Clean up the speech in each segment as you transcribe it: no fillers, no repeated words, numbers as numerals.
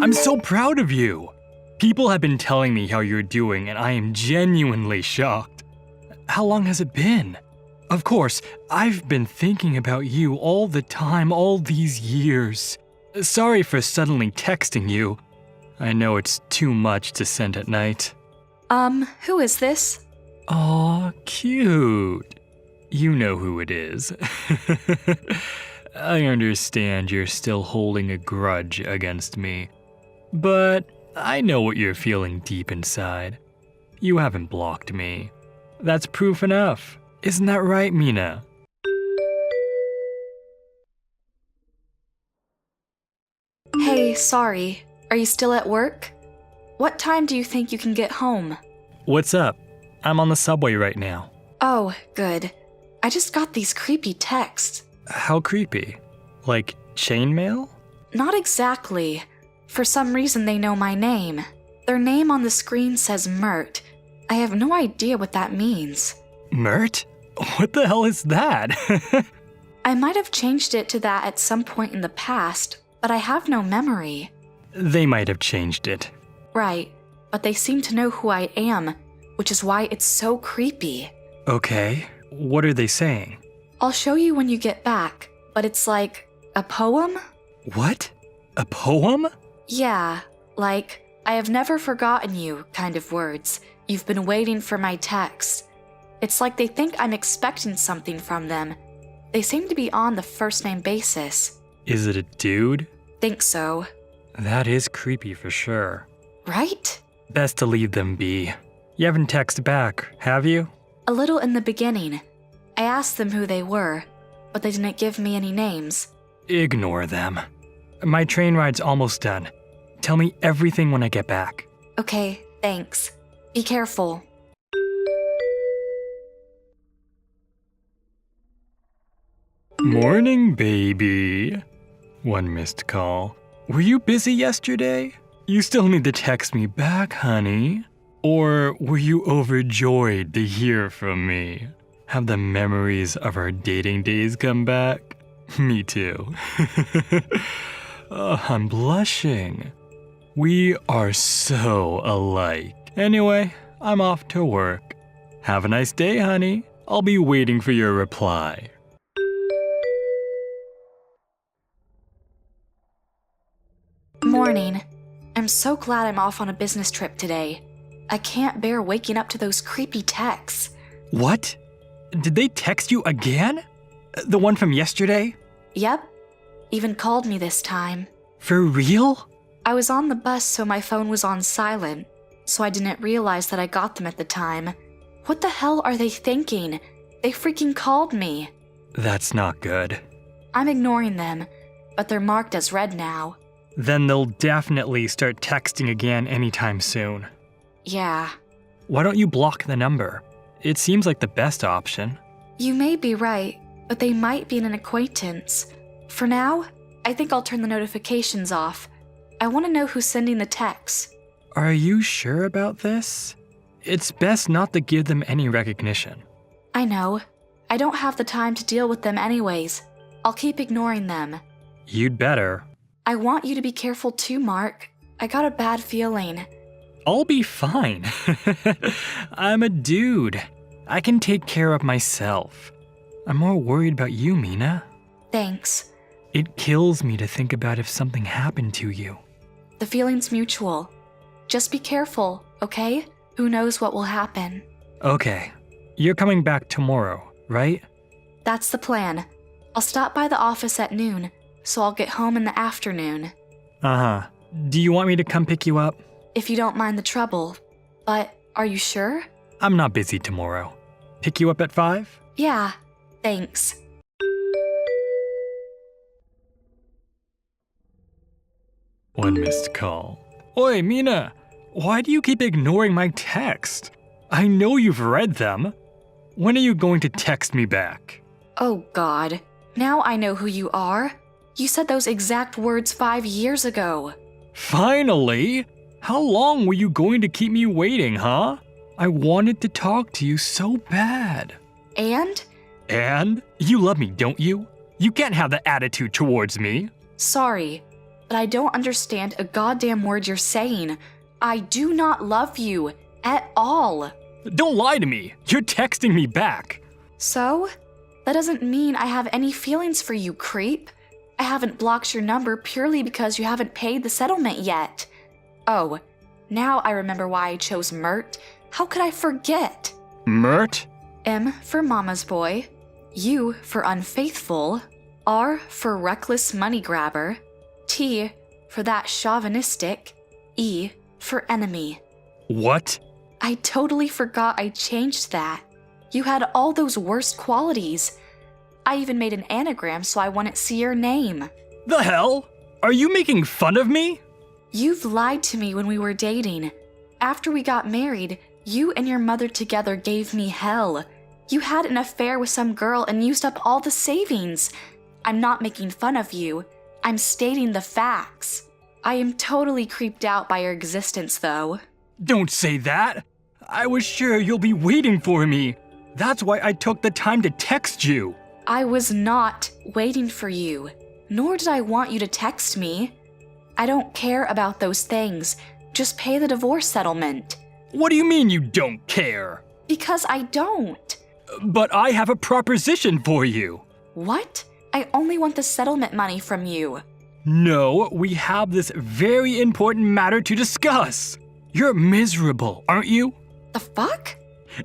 I'm so proud of you. People have been telling me how you're doing, and I am genuinely shocked. How long has it been? Of course, I've been thinking about you all the time, all these years. Sorry for suddenly texting you. I know it's too much to send at night. Who is this? Aw, cute. You know who it is. I understand you're still holding a grudge against me, but I know what you're feeling deep inside. You haven't blocked me. That's proof enough. Isn't that right, Mina? Hey, sorry. Are you still at work? What time do you think you can get home? What's up? I'm on the subway right now. Oh, good. I just got these creepy texts. How creepy? Like chainmail? Not exactly. For some reason they know my name. Their name on the screen says Mert. I have no idea what that means. Mert? What the hell is that? I might have changed it to that at some point in the past, but I have no memory. They might have changed it. Right, but they seem to know who I am, which is why it's so creepy. Okay, what are they saying? I'll show you when you get back, but it's like a poem? What? A poem? Yeah, like, I have never forgotten you kind of words. You've been waiting for my text. It's like they think I'm expecting something from them. They seem to be on the first-name basis. Is it a dude? Think so. That is creepy for sure. Right? Best to leave them be. You haven't texted back, have you? A little in the beginning. I asked them who they were, but they didn't give me any names. Ignore them. My train ride's almost done. Tell me everything when I get back. Okay, thanks. Be careful. Morning, baby. One missed call. Were you busy yesterday? You still need to text me back, honey. Or were you overjoyed to hear from me? Have the memories of our dating days come back? Me too. Oh, I'm blushing. We are so alike. Anyway, I'm off to work. Have a nice day, honey. I'll be waiting for your reply. Morning. I'm so glad I'm off on a business trip today. I can't bear waking up to those creepy texts. What? Did they text you again? The one from yesterday? Yep. Even called me this time. For real? I was on the bus, so my phone was on silent, so I didn't realize that I got them at the time. What the hell are they thinking? They freaking called me. That's not good. I'm ignoring them, but they're marked as read now. Then they'll definitely start texting again anytime soon. Yeah. Why don't you block the number? It seems like the best option. You may be right, but they might be an acquaintance. For now, I think I'll turn the notifications off. I want to know who's sending the texts. Are you sure about this? It's best not to give them any recognition. I know. I don't have the time to deal with them anyways. I'll keep ignoring them. You'd better. I want you to be careful too, Mark. I got a bad feeling. I'll be fine. I'm a dude. I can take care of myself. I'm more worried about you, Mina. Thanks. It kills me to think about if something happened to you. The feeling's mutual. Just be careful, okay? Who knows what will happen. Okay. You're coming back tomorrow, right? That's the plan. I'll stop by the office at noon, so I'll get home in the afternoon. Uh-huh. Do you want me to come pick you up? If you don't mind the trouble. But are you sure? I'm not busy tomorrow. Pick you up at 5? Yeah, thanks. One missed call. Oi, Mina! Why do you keep ignoring my text? I know you've read them. When are you going to text me back? Oh God, now I know who you are. You said those exact words 5 years ago. Finally? How long were you going to keep me waiting, huh? I wanted to talk to you so bad. And? And? You love me, don't you? You can't have that attitude towards me. Sorry, but I don't understand a goddamn word you're saying. I do not love you at all. Don't lie to me. You're texting me back. So? That doesn't mean I have any feelings for you, creep. I haven't blocked your number purely because you haven't paid the settlement yet. Oh, now I remember why I chose Mert. How could I forget? Mert? M for mama's boy, U for unfaithful, R for reckless money grabber, T for that chauvinistic, E for enemy. What? I totally forgot I changed that. You had all those worst qualities. I even made an anagram so I wouldn't see your name. The hell? Are you making fun of me? You've lied to me when we were dating. After we got married, you and your mother together gave me hell. You had an affair with some girl and used up all the savings. I'm not making fun of you. I'm stating the facts. I am totally creeped out by your existence, though. Don't say that. I was sure you'll be waiting for me. That's why I took the time to text you. I was not waiting for you, nor did I want you to text me. I don't care about those things. Just pay the divorce settlement. What do you mean you don't care? Because I don't. But I have a proposition for you. What? I only want the settlement money from you. No, we have this very important matter to discuss. You're miserable, aren't you? The fuck?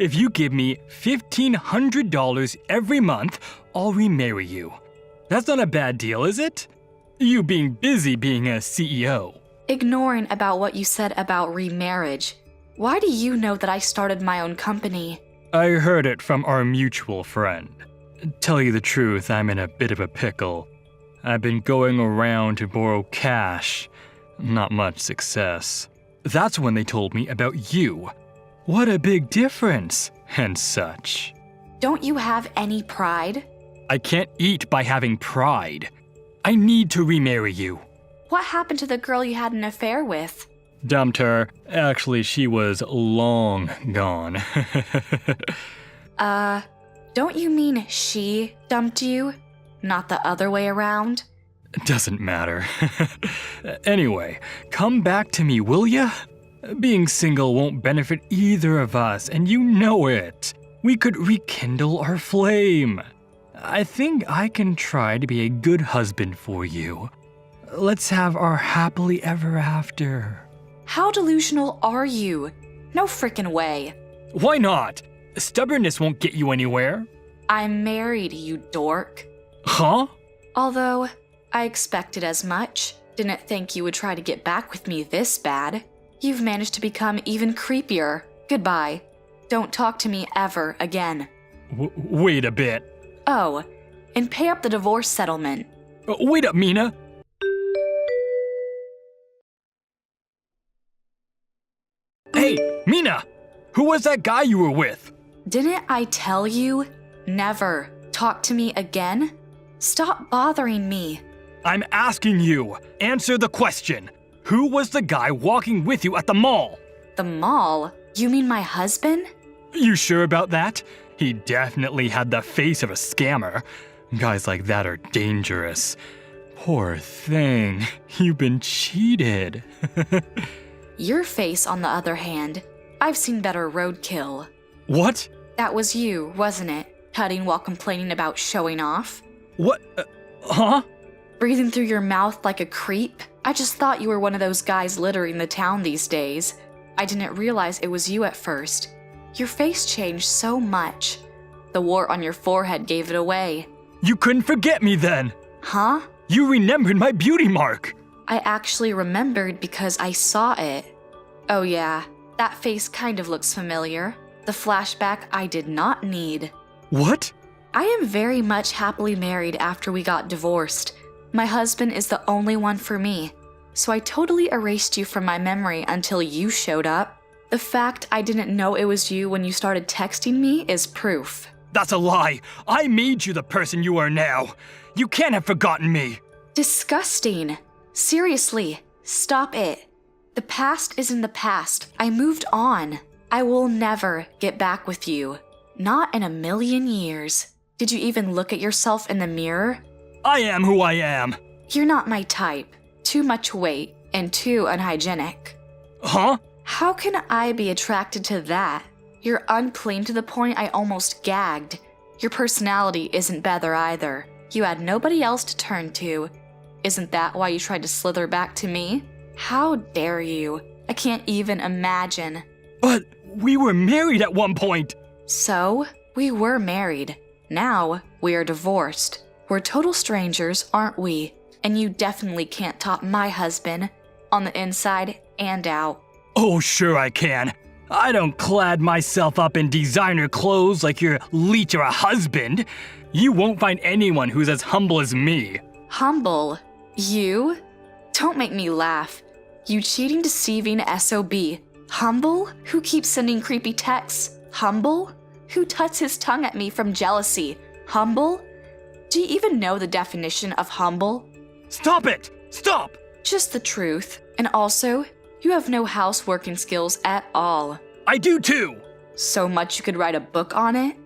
If you give me $1,500 every month, I'll remarry you. That's not a bad deal, is it? You being busy being a CEO. Ignoring about what you said about remarriage. Why do you know that I started my own company? I heard it from our mutual friend. Tell you the truth, I'm in a bit of a pickle. I've been going around to borrow cash. Not much success. That's when they told me about you. What a big difference, and such. Don't you have any pride? I can't eat by having pride. I need to remarry you. What happened to the girl you had an affair with? Dumped her. Actually, she was long gone. Don't you mean she dumped you? Not the other way around? Doesn't matter. Anyway, come back to me, will ya? Being single won't benefit either of us, and you know it. We could rekindle our flame. I think I can try to be a good husband for you. Let's have our happily ever after. How delusional are you? No frickin' way. Why not? Stubbornness won't get you anywhere. I'm married, you dork. Huh? Although, I expected as much. Didn't think you would try to get back with me this bad. You've managed to become even creepier. Goodbye. Don't talk to me ever again. Wait a bit. Oh, and pay up the divorce settlement. Wait up, Mina. Hey, Mina! Who was that guy you were with? Didn't I tell you? Never talk to me again? Stop bothering me. I'm asking you. Answer the question. Who was the guy walking with you at the mall? The mall? You mean my husband? You sure about that? He definitely had the face of a scammer. Guys like that are dangerous. Poor thing. You've been cheated. Your face, on the other hand, I've seen better roadkill. What? That was you, wasn't it? Cutting while complaining about showing off? What? Huh? Breathing through your mouth like a creep? I just thought you were one of those guys littering the town these days. I didn't realize it was you at first. Your face changed so much. The wart on your forehead gave it away. You couldn't forget me then. Huh? You remembered my beauty mark. I actually remembered because I saw it. Oh yeah, that face kind of looks familiar. The flashback I did not need. What? I am very much happily married after we got divorced. My husband is the only one for me, so I totally erased you from my memory until you showed up. The fact I didn't know it was you when you started texting me is proof. That's a lie. I made you the person you are now. You can't have forgotten me. Disgusting. Seriously, stop it. The past is in the past. I moved on. I will never get back with you. Not in a million years. Did you even look at yourself in the mirror? I am who I am. You're not my type. too much weight and too unhygienic. Huh? How can I be attracted to that? You're unclean to the point I almost gagged. Your personality isn't better either. You had nobody else to turn to. Isn't that why you tried to slither back to me? How dare you? I can't even imagine. But we were married at one point. So, we were married. Now, we are divorced. We're total strangers, aren't we? And you definitely can't top my husband, on the inside and out. Oh, sure I can. I don't clad myself up in designer clothes like your leech or a husband. You won't find anyone who's as humble as me. Humble? You? Don't make me laugh. You cheating, deceiving SOB. Humble? Who keeps sending creepy texts? Humble? Who tuts his tongue at me from jealousy? Humble? Do you even know the definition of humble? Stop it! Stop! Just the truth. And also, you have no houseworking skills at all. I do too! So much you could write a book on it?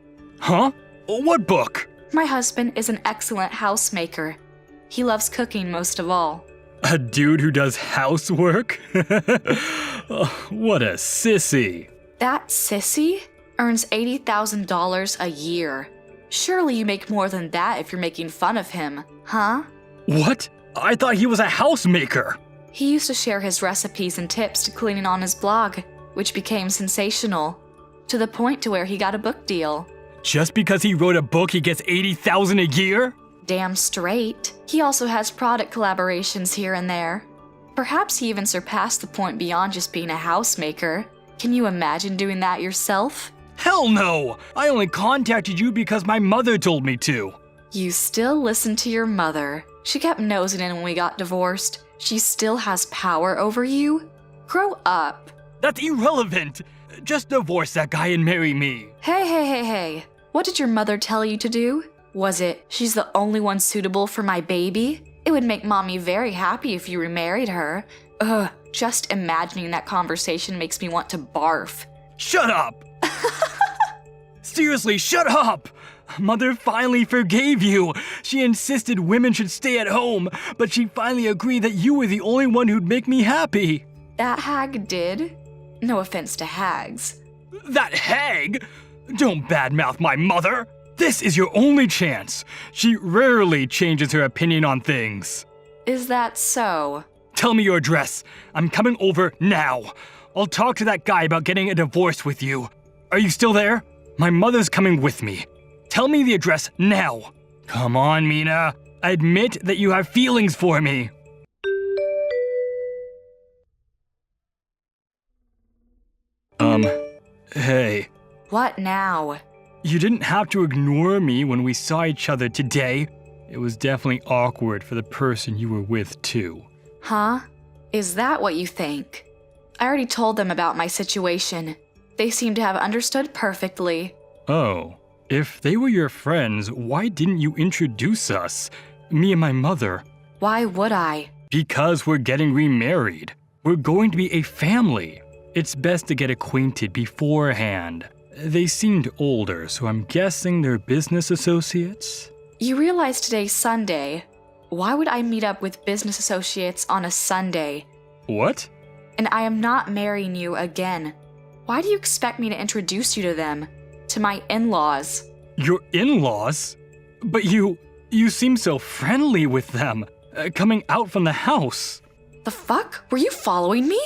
Huh? What book? My husband is an excellent housemaker. He loves cooking most of all. A dude who does housework? Oh, what a sissy. That sissy earns $80,000 a year. Surely you make more than that if you're making fun of him, huh? What? I thought he was a housemaker. He used to share his recipes and tips to cleaning on his blog, which became sensational, to the point to where he got a book deal. Just because he wrote a book, he gets $80,000 a year? Damn straight. He also has product collaborations here and there. Perhaps he even surpassed the point beyond just being a housemaker. Can you imagine doing that yourself? Hell no! I only contacted you because my mother told me to. You still listen to your mother. She kept nosing in when we got divorced. She still has power over you? Grow up. That's irrelevant. Just divorce that guy and marry me. Hey. What did your mother tell you to do? Was it, she's the only one suitable for my baby? It would make mommy very happy if you remarried her. Ugh, just imagining that conversation makes me want to barf. Shut up! Seriously, shut up! Mother finally forgave you. She insisted women should stay at home, but she finally agreed that you were the only one who'd make me happy. That hag did? No offense to hags. That hag? Don't badmouth my mother. This is your only chance. She rarely changes her opinion on things. Is that so? Tell me your address. I'm coming over now. I'll talk to that guy about getting a divorce with you. Are you still there? My mother's coming with me. Tell me the address now. Come on, Mina. Admit that you have feelings for me. Hey. What now? You didn't have to ignore me when we saw each other today. It was definitely awkward for the person you were with, too. Huh? Is that what you think? I already told them about my situation. They seem to have understood perfectly. Oh. If they were your friends, why didn't you introduce us? Me and my mother. Why would I? Because we're getting remarried. We're going to be a family. It's best to get acquainted beforehand. They seemed older, so I'm guessing they're business associates? You realize today's Sunday. Why would I meet up with business associates on a Sunday? What? And I am not marrying you again. Why do you expect me to introduce you to them? To my in-laws? Your in-laws? But you seem so friendly with them, coming out from the house. The fuck? Were you following me?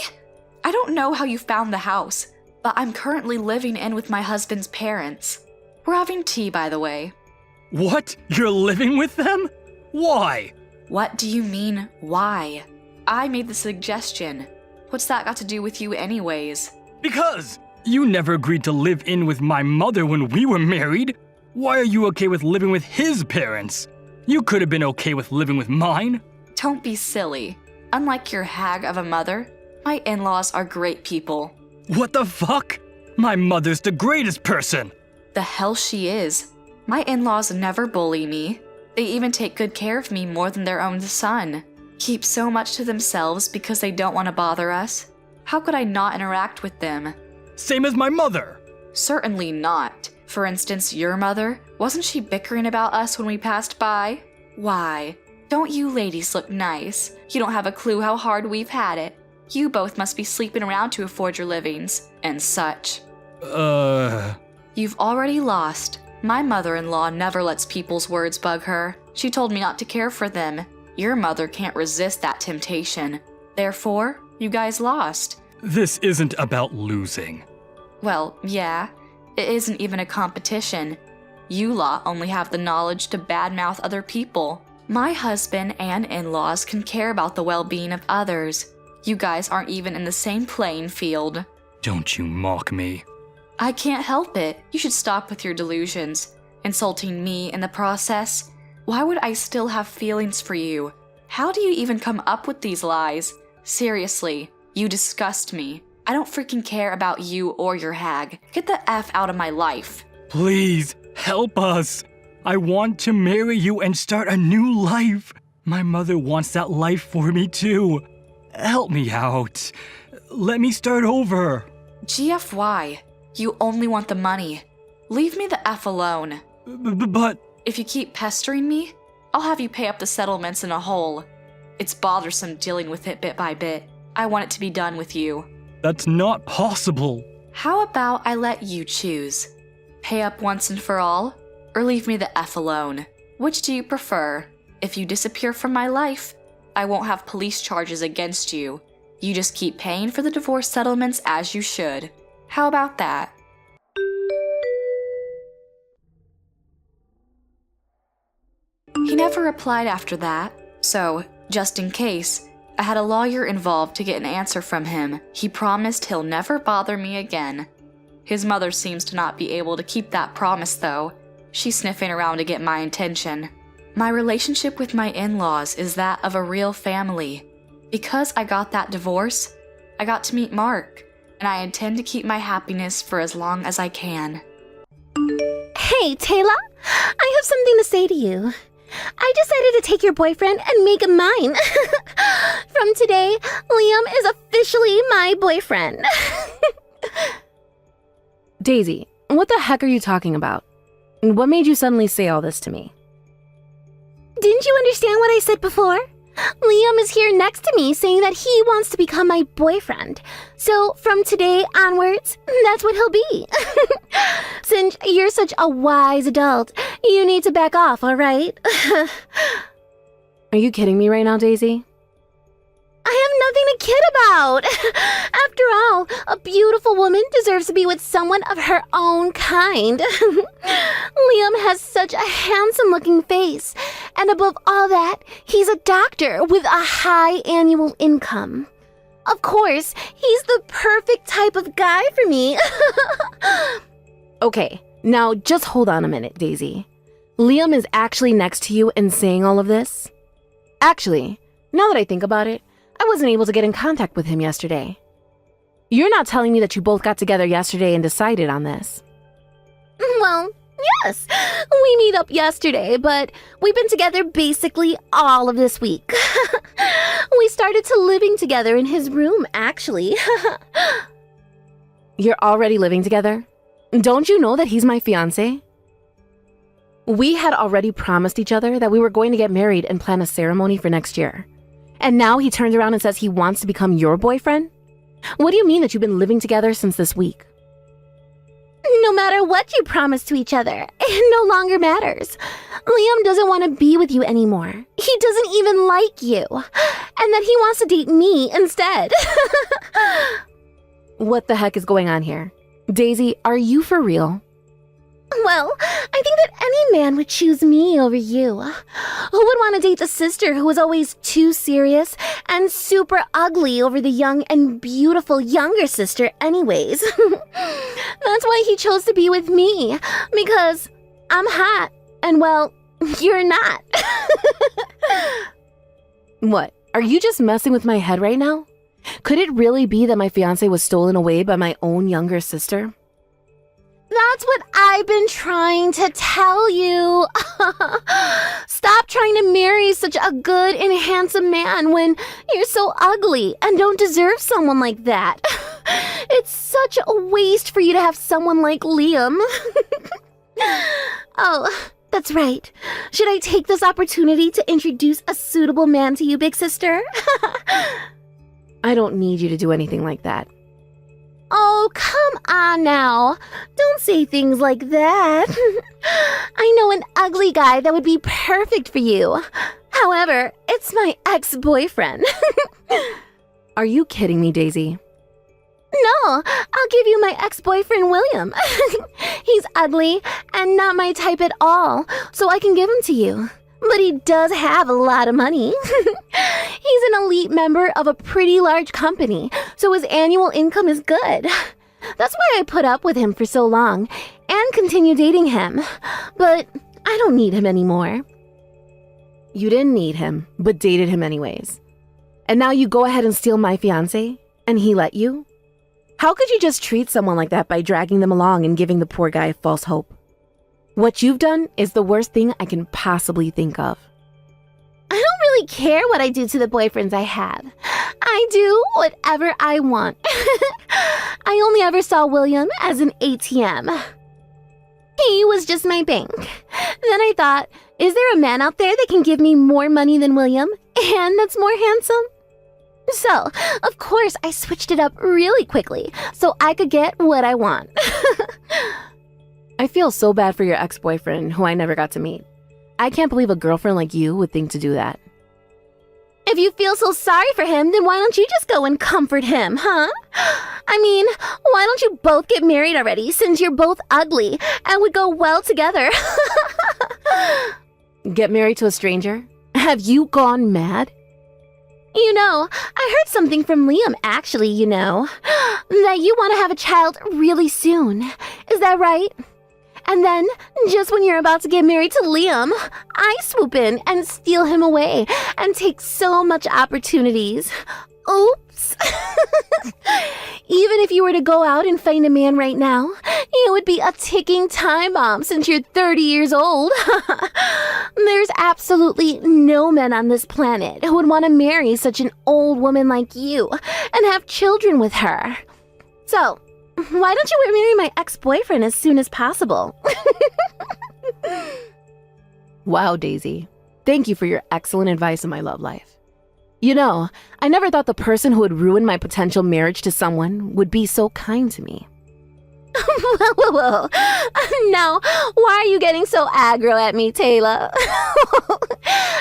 I don't know how you found the house, but I'm currently living in with my husband's parents. We're having tea, by the way. What? You're living with them? Why? What do you mean, why? I made the suggestion. What's that got to do with you anyways? Because you never agreed to live in with my mother when we were married. Why are you okay with living with his parents? You could have been okay with living with mine. Don't be silly. Unlike your hag of a mother, my in-laws are great people. What the fuck? My mother's the greatest person. The hell she is. My in-laws never bully me. They even take good care of me more than their own son. Keep so much to themselves because they don't want to bother us. How could I not interact with them? Same as my mother. Certainly not. For instance, your mother, wasn't she bickering about us when we passed by? Why? Don't you ladies look nice? You don't have a clue how hard we've had it. You both must be sleeping around to afford your livings, and such. You've already lost. My mother-in-law never lets people's words bug her. She told me not to care for them. Your mother can't resist that temptation. Therefore, you guys lost. This isn't about losing. Well, yeah. It isn't even a competition. You lot only have the knowledge to badmouth other people. My husband and in-laws can care about the well-being of others. You guys aren't even in the same playing field. Don't you mock me. I can't help it. You should stop with your delusions. Insulting me in the process. Why would I still have feelings for you? How do you even come up with these lies? Seriously, you disgust me. I don't freaking care about you or your hag. Get the F out of my life. Please, help us. I want to marry you and start a new life. My mother wants that life for me too. Help me out. Let me start over. GFY. You only want the money. Leave me the F alone. But... If you keep pestering me, I'll have you pay up the settlements in a whole. It's bothersome dealing with it bit by bit. I want it to be done with you. That's not possible. How about I let you choose? Pay up once and for all, or leave me the F alone? Which do you prefer? If you disappear from my life, I won't have police charges against you. You just keep paying for the divorce settlements as you should. How about that? He never replied after that, so, just in case, I had a lawyer involved to get an answer from him. He promised he'll never bother me again. His mother seems to not be able to keep that promise, though. She's sniffing around to get my attention. My relationship with my in-laws is that of a real family. Because I got that divorce, I got to meet Mark, and I intend to keep my happiness for as long as I can. Hey, Taylor, I have something to say to you. I decided to take your boyfriend and make him mine. From today, Liam is officially my boyfriend. Daisy, what the heck are you talking about? What made you suddenly say all this to me? Didn't you understand what I said before? Liam is here next to me saying that he wants to become my boyfriend. So from today onwards, that's what he'll be. Since you're such a wise adult, you need to back off, all right? Are you kidding me right now, Daisy? I have nothing to kid about. After all, a beautiful woman deserves to be with someone of her own kind. Liam has such a handsome-looking face. And above all that, he's a doctor with a high annual income. Of course, he's the perfect type of guy for me. Okay, now just hold on a minute, Daisy. Liam is actually next to you and saying all of this? Actually, now that I think about it, I wasn't able to get in contact with him yesterday. You're not telling me that you both got together yesterday and decided on this. Well, yes, we meet up yesterday, but we've been together basically all of this week. We started to living together in his room, actually. You're already living together? Don't you know that he's my fiancé? We had already promised each other that we were going to get married and plan a ceremony for next year. And now he turns around and says he wants to become your boyfriend? What do you mean that you've been living together since this week? No matter what you promise to each other, it no longer matters. Liam doesn't want to be with you anymore. He doesn't even like you. And that he wants to date me instead. What the heck is going on here? Daisy, are you for real? Well, I think that any man would choose me over you. Who would want to date the sister who was always too serious and super ugly over the young and beautiful younger sister anyways? That's why he chose to be with me, because I'm hot, and well, you're not. What, are you just messing with my head right now? Could it really be that my fiancé was stolen away by my own younger sister? That's what I've been trying to tell you. Stop trying to marry such a good and handsome man when you're so ugly and don't deserve someone like that. It's such a waste for you to have someone like Liam. Oh, That's right. Should I take this opportunity to introduce a suitable man to you, big sister? I don't need you to do anything like that. Oh, come on now. Don't say things like that. I know an ugly guy that would be perfect for you. However, it's my ex-boyfriend. Are you kidding me, Daisy? No, I'll give you my ex-boyfriend, William. He's ugly and not my type at all, so I can give him to you. But he does have a lot of money. He's an elite member of a pretty large company, so his annual income is good. That's why I put up with him for so long and continue dating him. But I don't need him anymore. You didn't need him, but dated him anyways. And now you go ahead and steal my fiancé, and he let you? How could you just treat someone like that by dragging them along and giving the poor guy false hope? What you've done is the worst thing I can possibly think of. I don't really care what I do to the boyfriends I have. I do whatever I want. I only ever saw William as an ATM. He was just my bank. Then I thought, is there a man out there that can give me more money than William and that's more handsome? So, of course, I switched it up really quickly so I could get what I want. I feel so bad for your ex-boyfriend, who I never got to meet. I can't believe a girlfriend like you would think to do that. If you feel so sorry for him, then why don't you just go and comfort him, huh? I mean, why don't you both get married already, since you're both ugly and would go well together? Get married to a stranger? Have you gone mad? You know, I heard something from Liam, actually, that you want to have a child really soon. Is that right? And then, just when you're about to get married to Liam, I swoop in and steal him away and take so much opportunities. Oops. Even if you were to go out and find a man right now, it would be a ticking time bomb since you're 30 years old. There's absolutely no men on this planet who would want to marry such an old woman like you and have children with her. So, why don't you marry my ex-boyfriend as soon as possible? Wow, Daisy. Thank you for your excellent advice in my love life. You know, I never thought the person who would ruin my potential marriage to someone would be so kind to me. Whoa. Now, why are you getting so aggro at me, Taylor?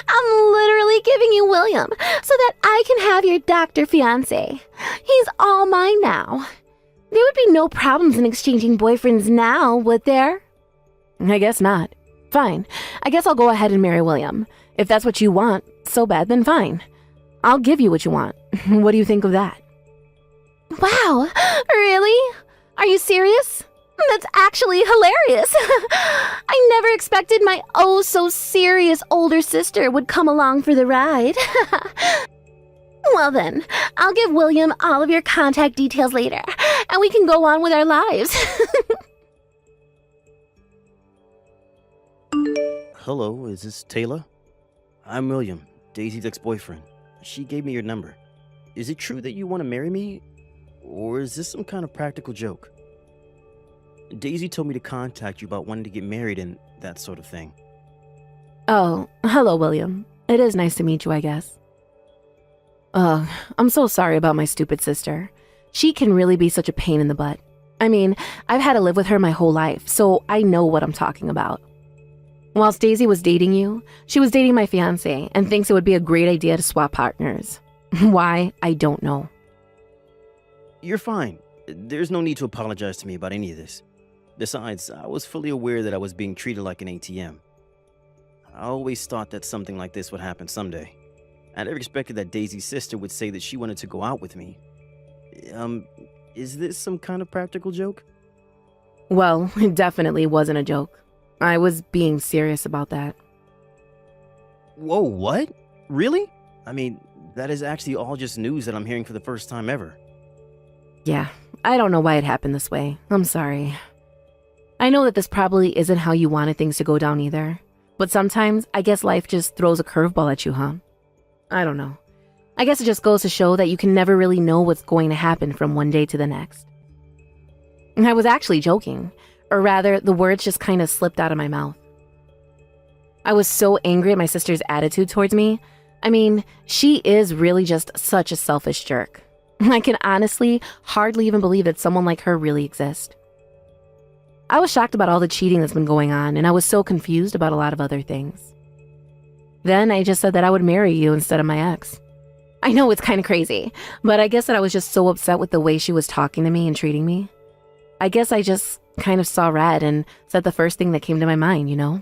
I'm literally giving you William so that I can have your doctor fiancé. He's all mine now. There would be no problems in exchanging boyfriends now, would there? I guess not. Fine. I guess I'll go ahead and marry William. If that's what you want so bad, then fine. I'll give you what you want. What do you think of that? Wow, really? Are you serious? That's actually hilarious. I never expected my oh-so-serious older sister would come along for the ride. Well then, I'll give William all of your contact details later, and we can go on with our lives. Hello, is this Taylor? I'm William, Daisy's ex-boyfriend. She gave me your number. Is it true that you want to marry me? Or is this some kind of practical joke? Daisy told me to contact you about wanting to get married and that sort of thing. Oh, hello, William. It is nice to meet you, I guess. I'm so sorry about my stupid sister. She can really be such a pain in the butt. I mean, I've had to live with her my whole life, so I know what I'm talking about. Whilst Daisy was dating you, she was dating my fiancé and thinks it would be a great idea to swap partners. Why, I don't know. You're fine. There's no need to apologize to me about any of this. Besides, I was fully aware that I was being treated like an ATM. I always thought that something like this would happen someday. I never expected that Daisy's sister would say that she wanted to go out with me. Is this some kind of practical joke? Well, it definitely wasn't a joke. I was being serious about that. Whoa, what? Really? I mean, that is actually all just news that I'm hearing for the first time ever. Yeah, I don't know why it happened this way. I'm sorry. I know that this probably isn't how you wanted things to go down either. But sometimes, I guess life just throws a curveball at you, huh? I don't know. I guess it just goes to show that you can never really know what's going to happen from one day to the next. I was actually joking. Or rather, the words just kind of slipped out of my mouth. I was so angry at my sister's attitude towards me. I mean, she is really just such a selfish jerk. I can honestly hardly even believe that someone like her really exists. I was shocked about all the cheating that's been going on, and I was so confused about a lot of other things. Then I just said that I would marry you instead of my ex. I know it's kind of crazy, but I guess that I was just so upset with the way she was talking to me and treating me. I guess I just kind of saw red and said the first thing that came to my mind, you know?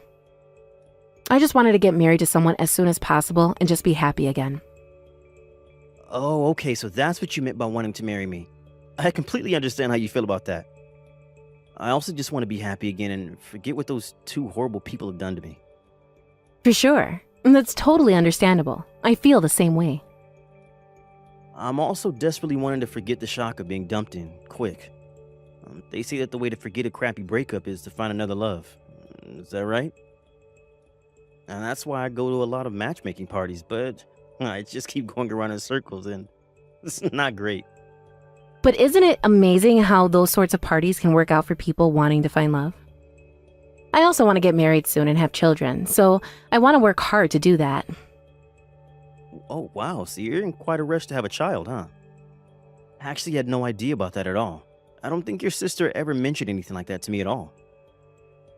I just wanted to get married to someone as soon as possible and just be happy again. Oh, okay, so that's what you meant by wanting to marry me. I completely understand how you feel about that. I also just want to be happy again and forget what those two horrible people have done to me. For sure. That's totally understandable. I feel the same way. I'm also desperately wanting to forget the shock of being dumped in, quick. They say that the way to forget a crappy breakup is to find another love. Is that right? And that's why I go to a lot of matchmaking parties, but I just keep going around in circles and it's not great. But isn't it amazing how those sorts of parties can work out for people wanting to find love? I also want to get married soon and have children, so I want to work hard to do that. Oh, wow, so you're in quite a rush to have a child, huh? I actually had no idea about that at all. I don't think your sister ever mentioned anything like that to me at all.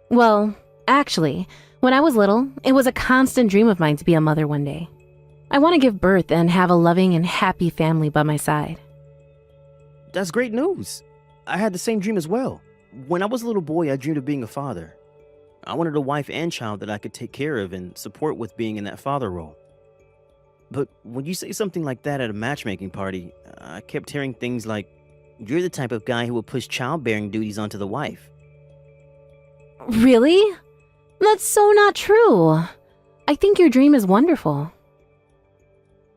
Well, actually, when I was little, it was a constant dream of mine to be a mother one day. I want to give birth and have a loving and happy family by my side. That's great news. I had the same dream as well. When I was a little boy, I dreamed of being a father. I wanted a wife and child that I could take care of and support with being in that father role. But when you say something like that at a matchmaking party, I kept hearing things like, "You're the type of guy who will push childbearing duties onto the wife." Really? That's so not true. I think your dream is wonderful.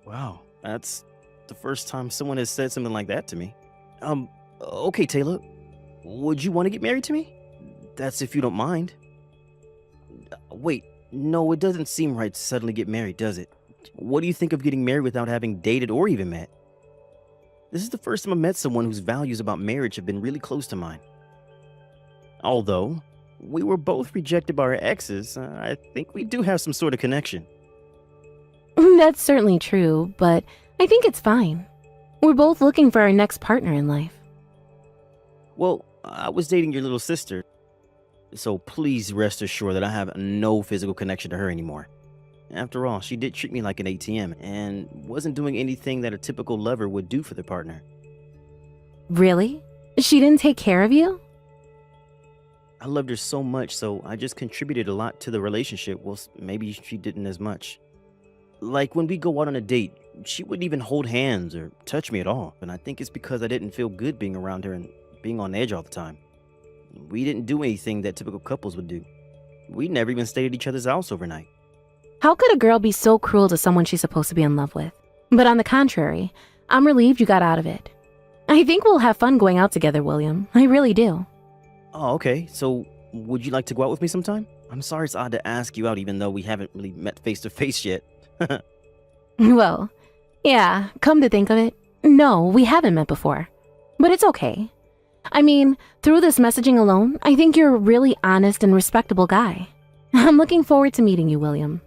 Wow, that's the first time someone has said something like that to me. Okay, Taylor, would you want to get married to me? That's if you don't mind. Wait, no, it doesn't seem right to suddenly get married, does it? What do you think of getting married without having dated or even met? This is the first time I met someone whose values about marriage have been really close to mine. Although we were both rejected by our exes, I think we do have some sort of connection. That's certainly true, but I think it's fine. We're both looking for our next partner in life. Well, I was dating your little sister, so please rest assured that I have no physical connection to her anymore. After all, she did treat me like an ATM and wasn't doing anything that a typical lover would do for their partner. Really? She didn't take care of you? I loved her so much, so I just contributed a lot to the relationship, while maybe she didn't as much. Like when we go out on a date, she wouldn't even hold hands or touch me at all, and I think it's because I didn't feel good being around her and being on edge all the time. We didn't do anything that typical couples would do. We never even stayed at each other's house overnight. How could a girl be so cruel to someone she's supposed to be in love with? But on the contrary, I'm relieved you got out of it. I think we'll have fun going out together, William. I really do. Oh, okay. So, would you like to go out with me sometime? I'm sorry it's odd to ask you out even though we haven't really met face to face yet. Well, yeah, come to think of it, no, we haven't met before. But it's okay. I mean, through this messaging alone, I think you're a really honest and respectable guy. I'm looking forward to meeting you, William.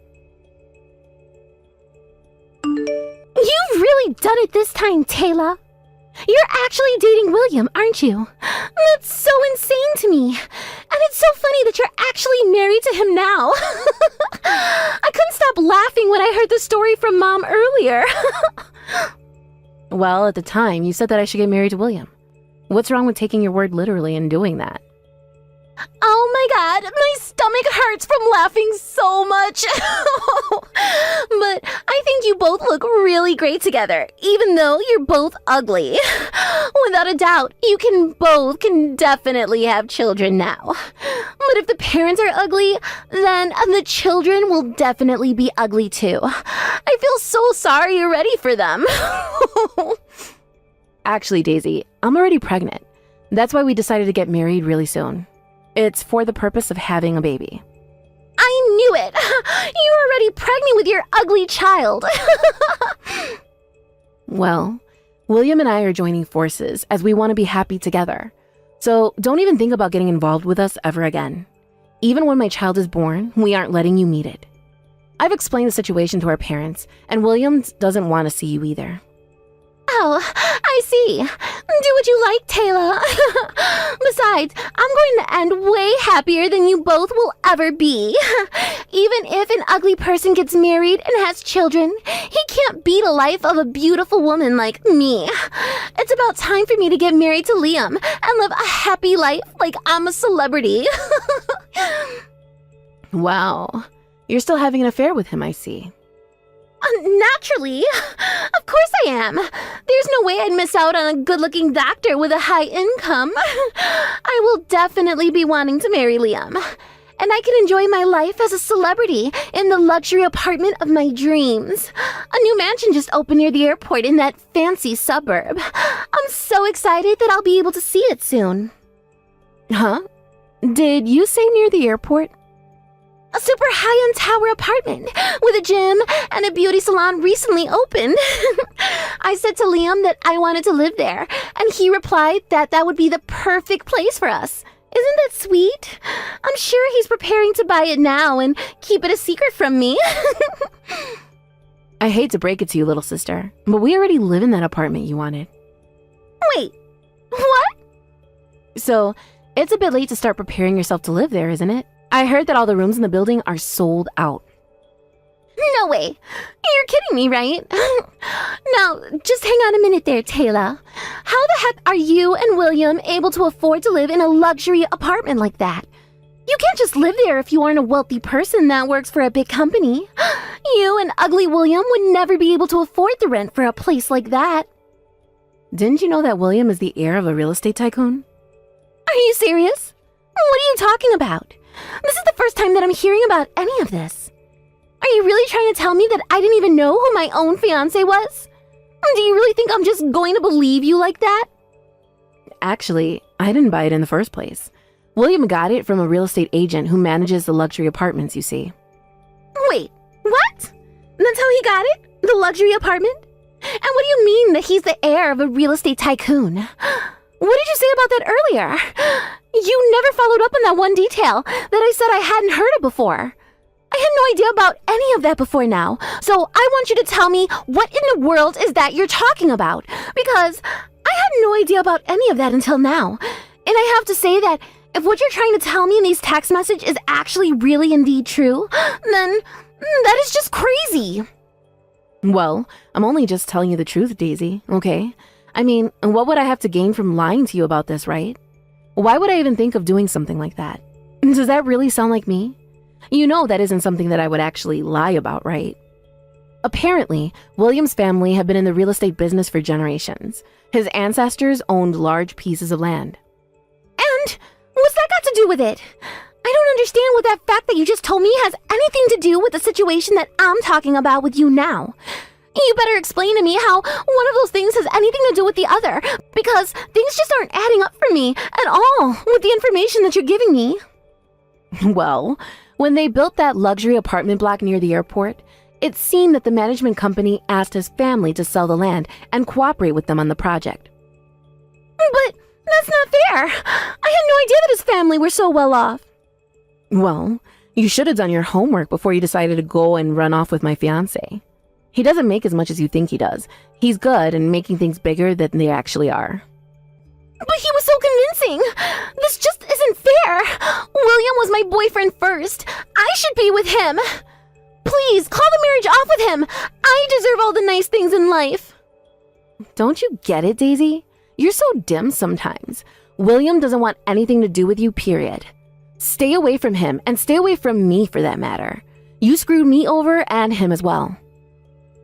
You've really done it this time, Taylor. You're actually dating William, aren't you? That's so insane to me. And it's so funny that you're actually married to him now. I couldn't stop laughing when I heard the story from Mom earlier. Well, at the time, you said that I should get married to William. What's wrong with taking your word literally and doing that? Oh my god, my stomach hurts from laughing so much. But I think you both look really great together, even though you're both ugly. Without a doubt, you can definitely have children now. But if the parents are ugly, then the children will definitely be ugly too. I feel so sorry already for them. Actually, Daisy, I'm already pregnant. That's why we decided to get married really soon. It's for the purpose of having a baby. I knew it! You're already pregnant with your ugly child! Well, William and I are joining forces as we want to be happy together. So don't even think about getting involved with us ever again. Even when my child is born, we aren't letting you meet it. I've explained the situation to our parents, and Williams doesn't want to see you either. Oh, I see. Do what you like, Taylor. Besides, I'm going to end way happier than you both will ever be. Even if an ugly person gets married and has children, he can't beat a life of a beautiful woman like me. It's about time for me to get married to Liam and live a happy life like I'm a celebrity. Wow, you're still having an affair with him, I see. Naturally. Of course I am. There's no way I'd miss out on a good-looking doctor with a high income. I will definitely be wanting to marry Liam. And I can enjoy my life as a celebrity in the luxury apartment of my dreams. A new mansion just opened near the airport in that fancy suburb. I'm so excited that I'll be able to see it soon. Huh? Did you say near the airport? A super high-end tower apartment with a gym and a beauty salon recently opened. I said to Liam that I wanted to live there, and he replied that that would be the perfect place for us. Isn't that sweet? I'm sure he's preparing to buy it now and keep it a secret from me. I hate to break it to you, little sister, but we already live in that apartment you wanted. Wait, what? So, it's a bit late to start preparing yourself to live there, isn't it? I heard that all the rooms in the building are sold out. No way. You're kidding me, right? Now, just hang on a minute there, Taylor. How the heck are you and William able to afford to live in a luxury apartment like that? You can't just live there if you aren't a wealthy person that works for a big company. You and ugly William would never be able to afford the rent for a place like that. Didn't you know that William is the heir of a real estate tycoon? Are you serious? What are you talking about? This is the first time that I'm hearing about any of this. Are you really trying to tell me that I didn't even know who my own fiancé was? Do you really think I'm just going to believe you like that? Actually, I didn't buy it in the first place. William got it from a real estate agent who manages the luxury apartments, you see. Wait, what? That's how he got it? The luxury apartment? And what do you mean that he's the heir of a real estate tycoon? What did you say about that earlier? You never followed up on that one detail that I said I hadn't heard of before. I had no idea about any of that before now, so I want you to tell me what in the world is that you're talking about, because I had no idea about any of that until now. And I have to say that if what you're trying to tell me in these text messages is actually really indeed true, then that is just crazy. Well, I'm only just telling you the truth, Daisy, okay? I mean, what would I have to gain from lying to you about this, right? Why would I even think of doing something like that? Does that really sound like me? You know that isn't something that I would actually lie about, right? Apparently, William's family have been in the real estate business for generations. His ancestors owned large pieces of land. And what's that got to do with it? I don't understand what that fact that you just told me has anything to do with the situation that I'm talking about with you now. You better explain to me how one of those things has anything to do with the other, because things just aren't adding up for me at all with the information that you're giving me. Well, when they built that luxury apartment block near the airport, it seemed that the management company asked his family to sell the land and cooperate with them on the project. But that's not fair. I had no idea that his family were so well off. Well, you should have done your homework before you decided to go and run off with my fiancé. He doesn't make as much as you think he does. He's good and making things bigger than they actually are. But he was so convincing. This just isn't fair. William was my boyfriend first. I should be with him. Please, call the marriage off with him. I deserve all the nice things in life. Don't you get it, Daisy? You're so dim sometimes. William doesn't want anything to do with you, period. Stay away from him and stay away from me for that matter. You screwed me over and him as well.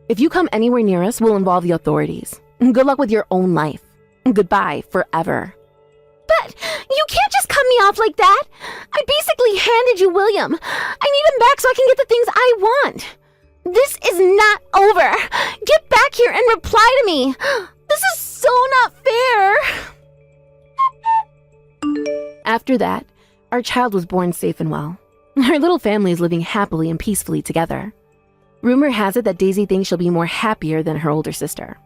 If you come anywhere near us, we'll involve the authorities. Good luck with your own life. Goodbye forever. But you can't just cut me off like that. I basically handed you William. I need him back so I can get the things I want. This is not over. Get back here and reply to me. This is so not fair. After that, our child was born safe and well. Our little family is living happily and peacefully together. Rumor has it that Daisy thinks she'll be more happier than her older sister.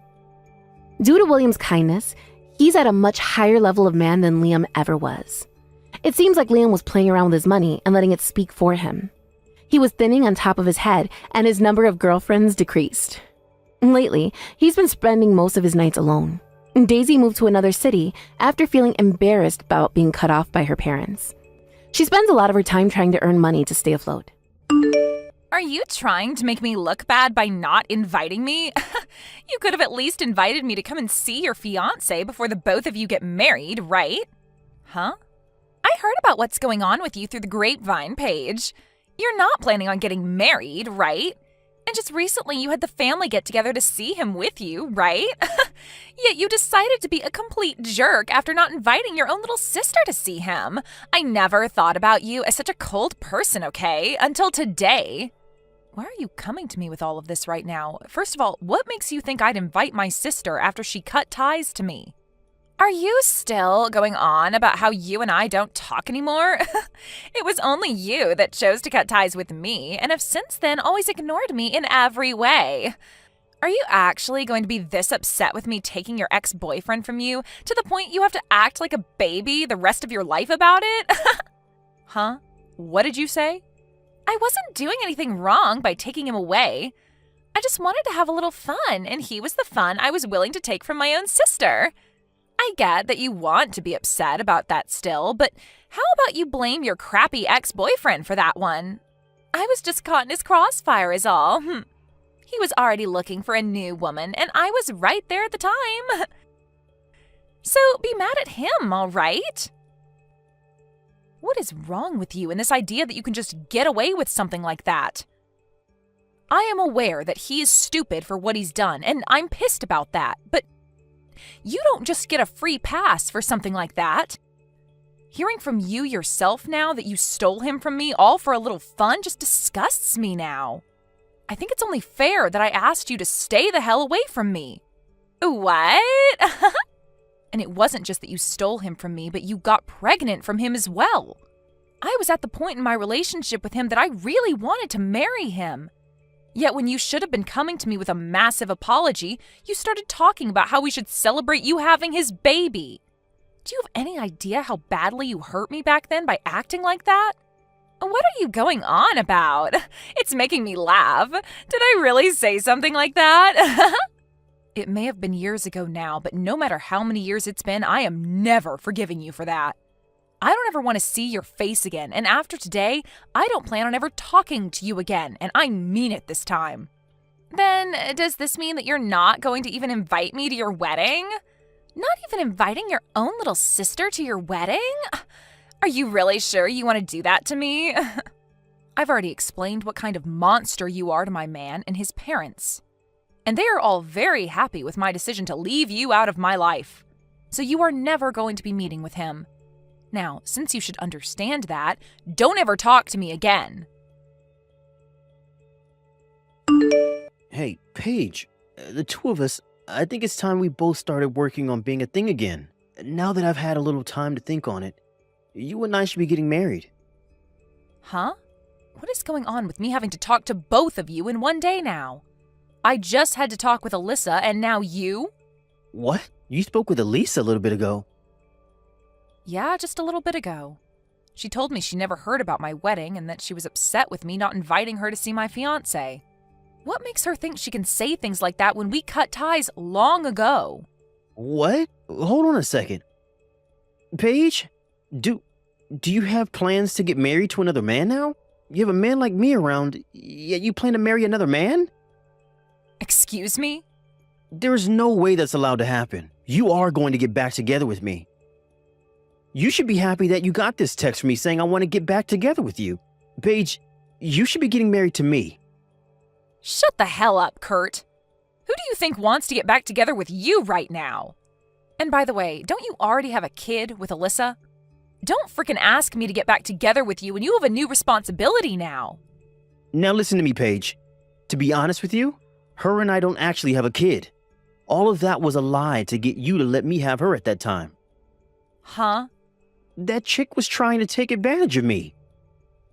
Due to William's kindness, he's at a much higher level of man than Liam ever was. It seems like Liam was playing around with his money and letting it speak for him. He was thinning on top of his head, and his number of girlfriends decreased. Lately, he's been spending most of his nights alone. Daisy moved to another city after feeling embarrassed about being cut off by her parents. She spends a lot of her time trying to earn money to stay afloat. Are you trying to make me look bad by not inviting me? You could have at least invited me to come and see your fiancé before the both of you get married, right? Huh? I heard about what's going on with you through the grapevine, Paige. You're not planning on getting married, right? And just recently you had the family get together to see him with you, right? Yet you decided to be a complete jerk after not inviting your own little sister to see him. I never thought about you as such a cold person, okay? Until today. Why are you coming to me with all of this right now? First of all, what makes you think I'd invite my sister after she cut ties to me? Are you still going on about how you and I don't talk anymore? It was only you that chose to cut ties with me and have since then always ignored me in every way. Are you actually going to be this upset with me taking your ex-boyfriend from you to the point you have to act like a baby the rest of your life about it? Huh? What did you say? I wasn't doing anything wrong by taking him away. I just wanted to have a little fun, and he was the fun I was willing to take from my own sister. I get that you want to be upset about that still, but how about you blame your crappy ex-boyfriend for that one? I was just caught in his crossfire is all. He was already looking for a new woman, and I was right there at the time. So be mad at him, all right? What is wrong with you and this idea that you can just get away with something like that? I am aware that he is stupid for what he's done, and I'm pissed about that, but you don't just get a free pass for something like that. Hearing from you yourself now that you stole him from me all for a little fun just disgusts me now. I think it's only fair that I asked you to stay the hell away from me. What? And it wasn't just that you stole him from me, but you got pregnant from him as well. I was at the point in my relationship with him that I really wanted to marry him. Yet when you should have been coming to me with a massive apology, you started talking about how we should celebrate you having his baby. Do you have any idea how badly you hurt me back then by acting like that? What are you going on about? It's making me laugh. Did I really say something like that? It may have been years ago now, but no matter how many years it's been, I am never forgiving you for that. I don't ever want to see your face again, and after today, I don't plan on ever talking to you again, and I mean it this time. Then, does this mean that you're not going to even invite me to your wedding? Not even inviting your own little sister to your wedding? Are you really sure you want to do that to me? I've already explained what kind of monster you are to my man and his parents. And they are all very happy with my decision to leave you out of my life. So you are never going to be meeting with him. Now, since you should understand that, don't ever talk to me again. Hey, Paige, the two of us, I think it's time we both started working on being a thing again. Now that I've had a little time to think on it, you and I should be getting married. Huh? What is going on with me having to talk to both of you in one day now? I just had to talk with Alyssa, and now you? What? You spoke with Elise a little bit ago. Yeah, just a little bit ago. She told me she never heard about my wedding and that she was upset with me not inviting her to see my fiancé. What makes her think she can say things like that when we cut ties long ago? What? Hold on a second. Paige, do you have plans to get married to another man now? You have a man like me around, yet you plan to marry another man? Excuse me? There's no way that's allowed to happen. You are going to get back together with me. You should be happy that you got this text from me saying I want to get back together with you. Paige, you should be getting married to me. Shut the hell up, Kurt. Who do you think wants to get back together with you right now? And by the way, don't you already have a kid with Alyssa? Don't frickin' ask me to get back together with you when you have a new responsibility now. Now listen to me, Paige. To be honest with you, her and I don't actually have a kid. All of that was a lie to get you to let me have her at that time. Huh? That chick was trying to take advantage of me.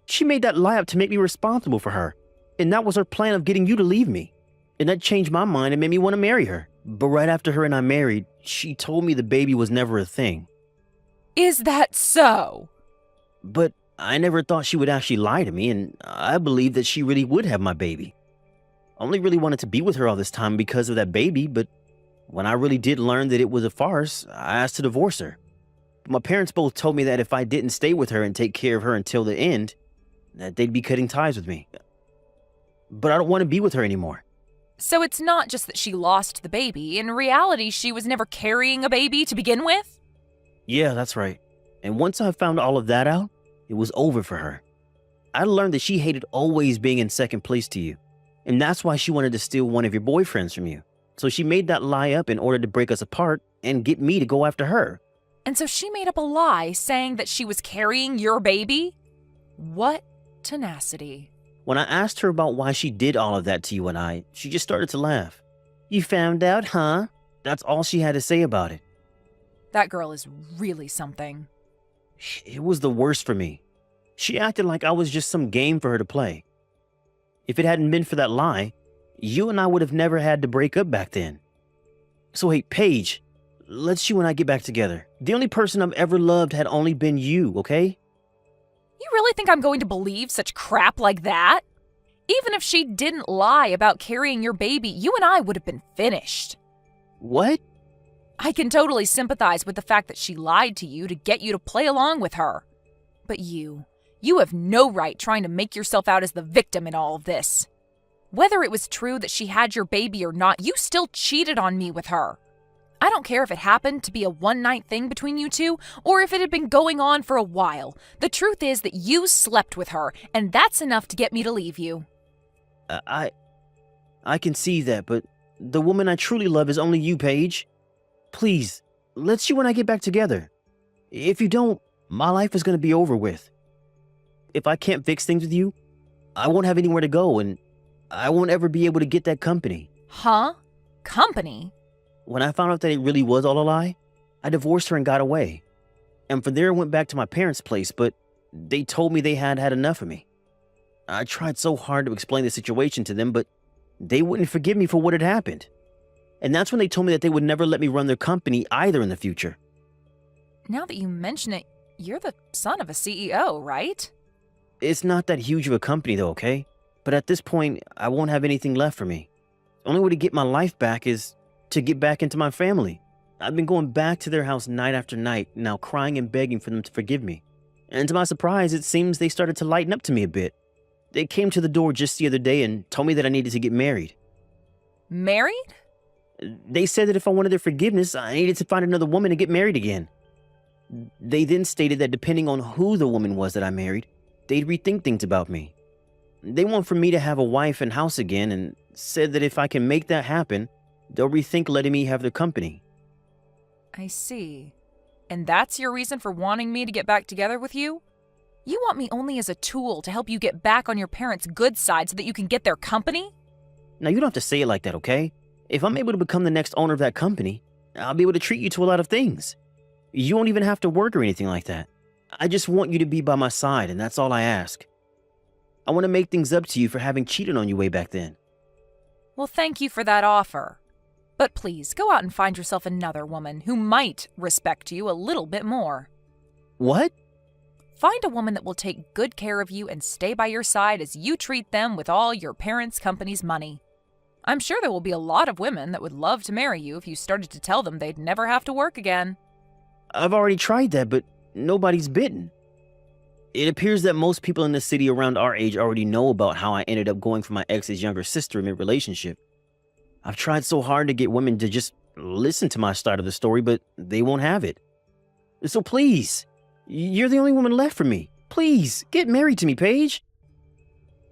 She made that lie up to make me responsible for her. And that was her plan of getting you to leave me. And that changed my mind and made me want to marry her. But right after her and I married, she told me the baby was never a thing. Is that so? But I never thought she would actually lie to me, and I believed that she really would have my baby. I only really wanted to be with her all this time because of that baby, but when I really did learn that it was a farce, I asked to divorce her. But my parents both told me that if I didn't stay with her and take care of her until the end, that they'd be cutting ties with me. But I don't want to be with her anymore. So it's not just that she lost the baby. In reality, she was never carrying a baby to begin with? Yeah, that's right. And once I found all of that out, it was over for her. I learned that she hated always being in second place to you. And that's why she wanted to steal one of your boyfriends from you. So she made that lie up in order to break us apart and get me to go after her. And so she made up a lie saying that she was carrying your baby? What tenacity. When I asked her about why she did all of that to you and I, she just started to laugh. You found out, huh? That's all she had to say about it. That girl is really something. It was the worst for me. She acted like I was just some game for her to play. If it hadn't been for that lie, you and I would have never had to break up back then. So hey, Paige, let's you and I get back together. The only person I've ever loved had only been you, okay? You really think I'm going to believe such crap like that? Even if she didn't lie about carrying your baby, you and I would have been finished. What? I can totally sympathize with the fact that she lied to you to get you to play along with her. But you have no right trying to make yourself out as the victim in all of this. Whether it was true that she had your baby or not, you still cheated on me with her. I don't care if it happened to be a one-night thing between you two, or if it had been going on for a while. The truth is that you slept with her, and that's enough to get me to leave you. I can see that, but the woman I truly love is only you, Paige. Please, let's you and I get back together. If you don't, my life is going to be over with. If I can't fix things with you, I won't have anywhere to go, and I won't ever be able to get that company. Huh? Company? When I found out that it really was all a lie, I divorced her and got away. And from there I went back to my parents' place, but they told me they had had enough of me. I tried so hard to explain the situation to them, but they wouldn't forgive me for what had happened. And that's when they told me that they would never let me run their company either in the future. Now that you mention it, you're the son of a CEO, right? It's not that huge of a company though, okay? But at this point, I won't have anything left for me. The only way to get my life back is to get back into my family. I've been going back to their house night after night, now crying and begging for them to forgive me. And to my surprise, it seems they started to lighten up to me a bit. They came to the door just the other day and told me that I needed to get married. Married? They said that if I wanted their forgiveness, I needed to find another woman to get married again. They then stated that depending on who the woman was that I married, they'd rethink things about me. They want for me to have a wife and house again, and said that if I can make that happen, they'll rethink letting me have their company. I see. And that's your reason for wanting me to get back together with you? You want me only as a tool to help you get back on your parents' good side so that you can get their company? Now, you don't have to say it like that, okay? If I'm able to become the next owner of that company, I'll be able to treat you to a lot of things. You won't even have to work or anything like that. I just want you to be by my side, and that's all I ask. I want to make things up to you for having cheated on you way back then. Well, thank you for that offer. But please, go out and find yourself another woman who might respect you a little bit more. What? Find a woman that will take good care of you and stay by your side as you treat them with all your parents' company's money. I'm sure there will be a lot of women that would love to marry you if you started to tell them they'd never have to work again. I've already tried that, but nobody's bitten. It appears that most people in the city around our age already know about how I ended up going for my ex's younger sister mid-relationship. I've tried so hard to get women to just listen to my side of the story, but they won't have it. So please, you're the only woman left for me. Please, get married to me, Paige.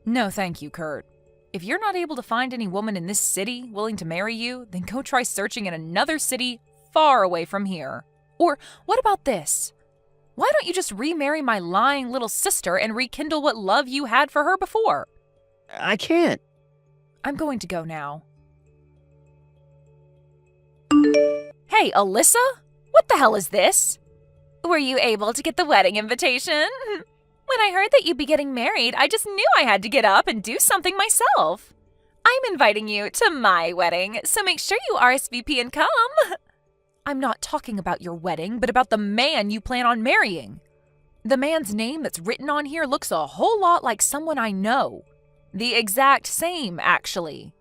No, thank you, Kurt. If you're not able to find any woman in this city willing to marry you, then go try searching in another city far away from here. Or what about this? Why don't you just remarry my lying little sister and rekindle what love you had for her before? I can't. I'm going to go now. Hey, Alyssa? What the hell is this? Were you able to get the wedding invitation? When I heard that you'd be getting married, I just knew I had to get up and do something myself. I'm inviting you to my wedding, so make sure you RSVP and come. I'm not talking about your wedding, but about the man you plan on marrying. The man's name that's written on here looks a whole lot like someone I know. The exact same, actually.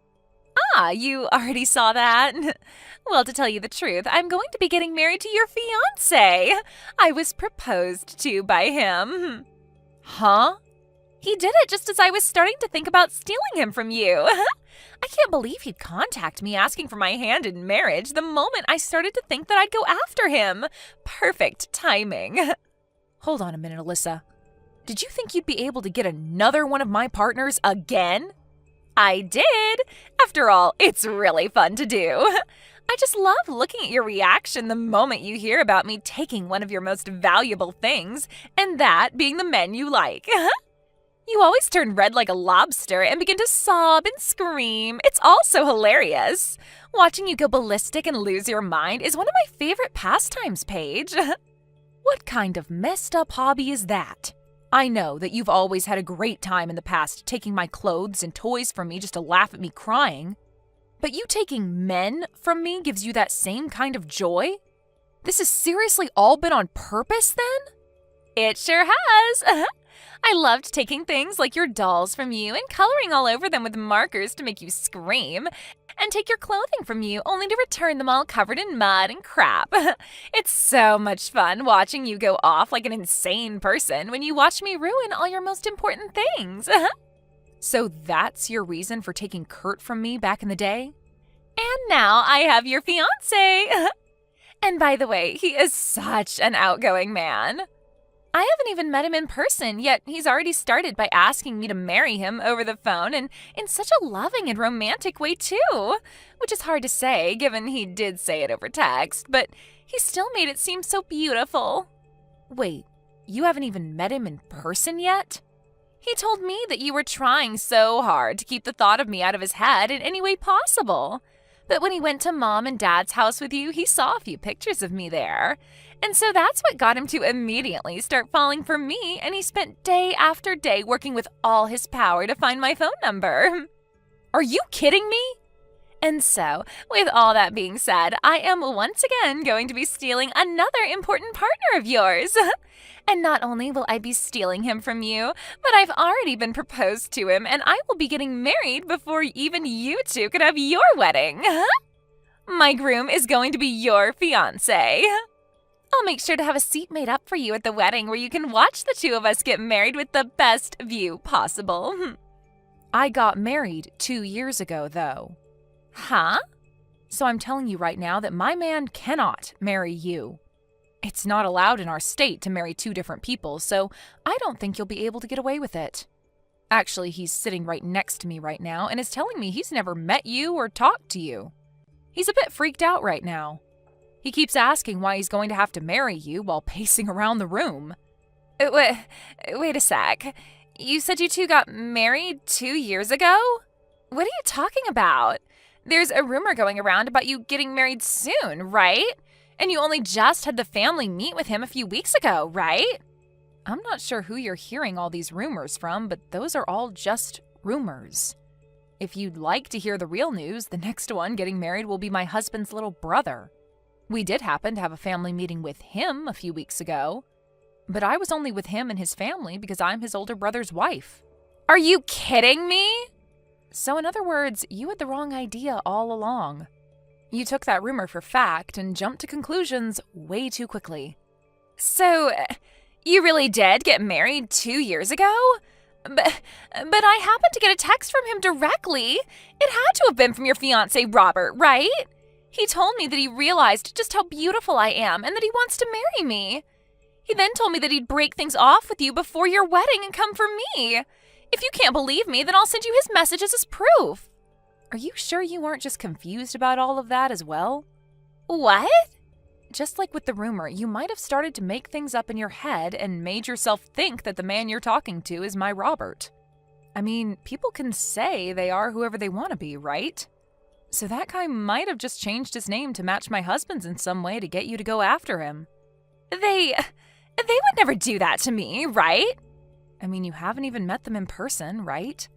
Ah, you already saw that? Well, to tell you the truth, I'm going to be getting married to your fiancé. I was proposed to by him. Huh? He did it just as I was starting to think about stealing him from you. I can't believe he'd contact me asking for my hand in marriage the moment I started to think that I'd go after him. Perfect timing. Hold on a minute, Alyssa. Did you think you'd be able to get another one of my partners again? I did. After all, it's really fun to do. I just love looking at your reaction the moment you hear about me taking one of your most valuable things, and that being the men you like. You always turn red like a lobster and begin to sob and scream. It's all so hilarious. Watching you go ballistic and lose your mind is one of my favorite pastimes, Paige. What kind of messed up hobby is that? I know that you've always had a great time in the past taking my clothes and toys from me just to laugh at me crying. But you taking men from me gives you that same kind of joy? This has seriously all been on purpose then? It sure has. I loved taking things like your dolls from you and coloring all over them with markers to make you scream, and take your clothing from you only to return them all covered in mud and crap. It's so much fun watching you go off like an insane person when you watch me ruin all your most important things. So that's your reason for taking Kurt from me back in the day? And now I have your fiancé. And by the way, he is such an outgoing man. I haven't even met him in person, yet he's already started by asking me to marry him over the phone, and in such a loving and romantic way too, which is hard to say given he did say it over text, but he still made it seem so beautiful. Wait, you haven't even met him in person yet? He told me that you were trying so hard to keep the thought of me out of his head in any way possible. But when he went to Mom and Dad's house with you, he saw a few pictures of me there. And so that's what got him to immediately start falling for me, and he spent day after day working with all his power to find my phone number. Are you kidding me? And so, with all that being said, I am once again going to be stealing another important partner of yours. And not only will I be stealing him from you, but I've already been proposed to him, and I will be getting married before even you two could have your wedding. My groom is going to be your fiancé. I'll make sure to have a seat made up for you at the wedding where you can watch the two of us get married with the best view possible. I got married 2 years ago, though. Huh? So I'm telling you right now that my man cannot marry you. It's not allowed in our state to marry two different people, so I don't think you'll be able to get away with it. Actually, he's sitting right next to me right now and is telling me he's never met you or talked to you. He's a bit freaked out right now. He keeps asking why he's going to have to marry you while pacing around the room. Wait a sec. You said you two got married 2 years ago? What are you talking about? There's a rumor going around about you getting married soon, right? And you only just had the family meet with him a few weeks ago, right? I'm not sure who you're hearing all these rumors from, but those are all just rumors. If you'd like to hear the real news, the next one getting married will be my husband's little brother. We did happen to have a family meeting with him a few weeks ago, but I was only with him and his family because I'm his older brother's wife. Are you kidding me? So in other words, you had the wrong idea all along. You took that rumor for fact and jumped to conclusions way too quickly. So, you really did get married 2 years ago? But I happened to get a text from him directly. It had to have been from your fiancé, Robert, right? He told me that he realized just how beautiful I am and that he wants to marry me. He then told me that he'd break things off with you before your wedding and come for me. If you can't believe me, then I'll send you his messages as proof. Are you sure you weren't just confused about all of that as well? What? Just like with the rumor, you might have started to make things up in your head and made yourself think that the man you're talking to is my Robert. I mean, people can say they are whoever they want to be, right? So that guy might have just changed his name to match my husband's in some way to get you to go after him. They would never do that to me, right? I mean, you haven't even met them in person, right?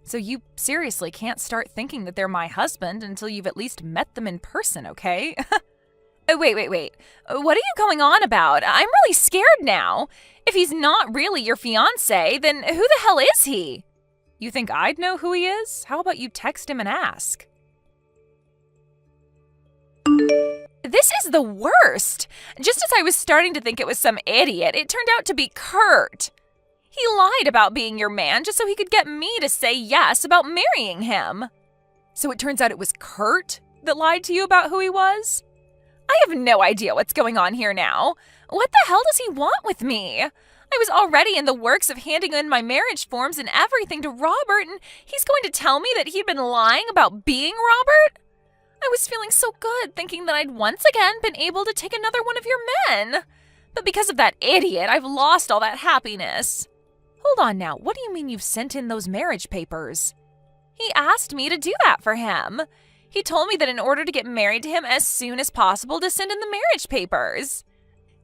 So you seriously can't start thinking that they're my husband until you've at least met them in person, okay? Wait. What are you going on about? I'm really scared now. If he's not really your fiancé, then who the hell is he? You think I'd know who he is? How about you text him and ask? This is the worst. Just as I was starting to think it was some idiot, it turned out to be Kurt. He lied about being your man just so he could get me to say yes about marrying him. So it turns out it was Kurt that lied to you about who he was? I have no idea what's going on here now. What the hell does he want with me? I was already in the works of handing in my marriage forms and everything to Robert, and he's going to tell me that he'd been lying about being Robert? I was feeling so good, thinking that I'd once again been able to take another one of your men. But because of that idiot, I've lost all that happiness. Hold on now, what do you mean you've sent in those marriage papers? He asked me to do that for him. He told me that in order to get married to him as soon as possible to send in the marriage papers.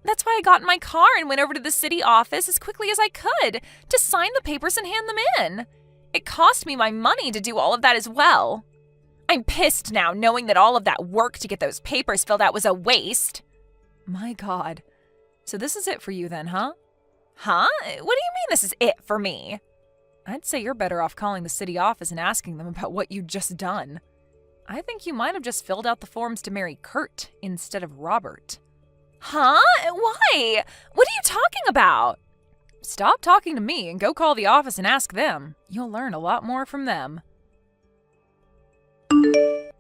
That's why I got in my car and went over to the city office as quickly as I could to sign the papers and hand them in. It cost me my money to do all of that as well. I'm pissed now knowing that all of that work to get those papers filled out was a waste. My God. So this is it for you then, huh? Huh? What do you mean this is it for me? I'd say you're better off calling the city office and asking them about what you'd just done. I think you might have just filled out the forms to marry Kurt instead of Robert. Huh? Why? What are you talking about? Stop talking to me and go call the office and ask them. You'll learn a lot more from them.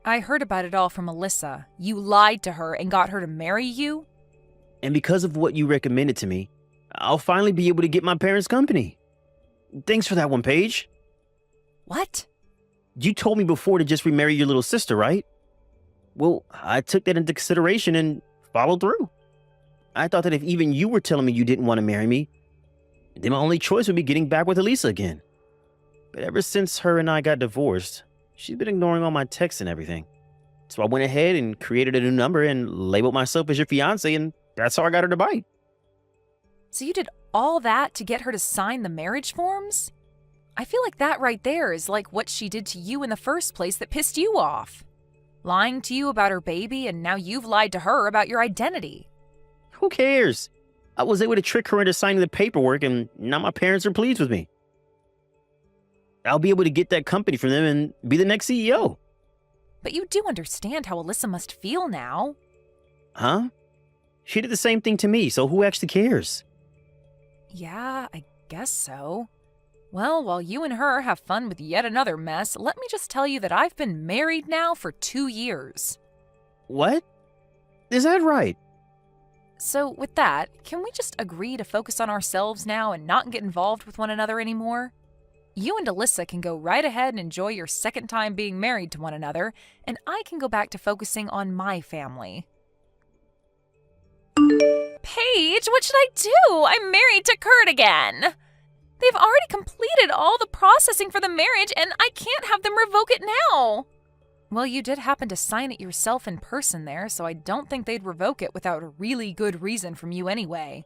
I heard about it all from Alyssa. You lied to her and got her to marry you? And because of what you recommended to me, I'll finally be able to get my parents' company. Thanks for that one, Paige. What? You told me before to just remarry your little sister, right? Well, I took that into consideration and followed through. I thought that if even you were telling me you didn't want to marry me, then my only choice would be getting back with Elisa again. But ever since her and I got divorced, she's been ignoring all my texts and everything. So I went ahead and created a new number and labeled myself as your fiance, and that's how I got her to bite. So you did all that to get her to sign the marriage forms? I feel like that right there is like what she did to you in the first place that pissed you off. Lying to you about her baby, and now you've lied to her about your identity. Who cares? I was able to trick her into signing the paperwork, and now my parents are pleased with me. I'll be able to get that company from them and be the next CEO. But you do understand how Alyssa must feel now. Huh? She did the same thing to me, so who actually cares? Yeah, I guess so. Well, while you and her have fun with yet another mess, let me just tell you that I've been married now for 2 years. What? Is that right? So with that, can we just agree to focus on ourselves now and not get involved with one another anymore? You and Alyssa can go right ahead and enjoy your second time being married to one another, and I can go back to focusing on my family. Paige, what should I do? I'm married to Kurt again. They've already completed all the processing for the marriage, and I can't have them revoke it now. Well, you did happen to sign it yourself in person there, so I don't think they'd revoke it without a really good reason from you anyway.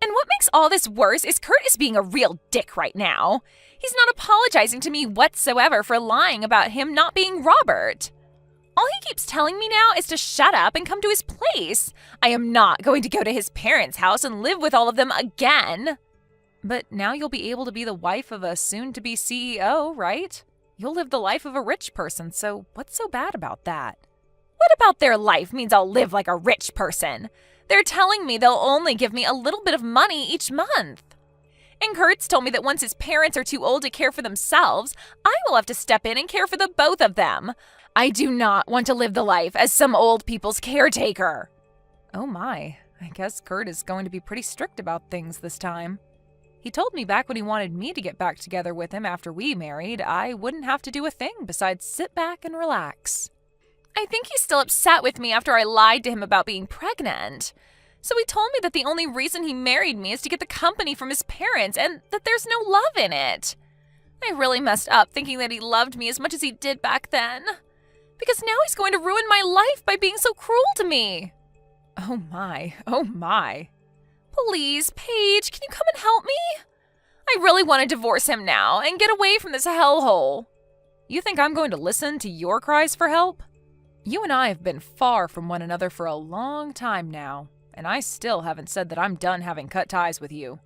And what makes all this worse is Kurt is being a real dick right now. He's not apologizing to me whatsoever for lying about him not being Robert. All he keeps telling me now is to shut up and come to his place. I am not going to go to his parents' house and live with all of them again. But now you'll be able to be the wife of a soon-to-be CEO, right? You'll live the life of a rich person, so what's so bad about that? What about their life means I'll live like a rich person? They're telling me they'll only give me a little bit of money each month. And Kurt's told me that once his parents are too old to care for themselves, I will have to step in and care for the both of them. I do not want to live the life as some old people's caretaker. Oh my, I guess Kurt is going to be pretty strict about things this time. He told me back when he wanted me to get back together with him after we married, I wouldn't have to do a thing besides sit back and relax. I think he's still upset with me after I lied to him about being pregnant. So he told me that the only reason he married me is to get the company from his parents and that there's no love in it. I really messed up thinking that he loved me as much as he did back then. Because now he's going to ruin my life by being so cruel to me. Oh my, oh my. Please, Paige, can you come and help me? I really want to divorce him now and get away from this hellhole. You think I'm going to listen to your cries for help? You and I have been far from one another for a long time now, and I still haven't said that I'm done having cut ties with you.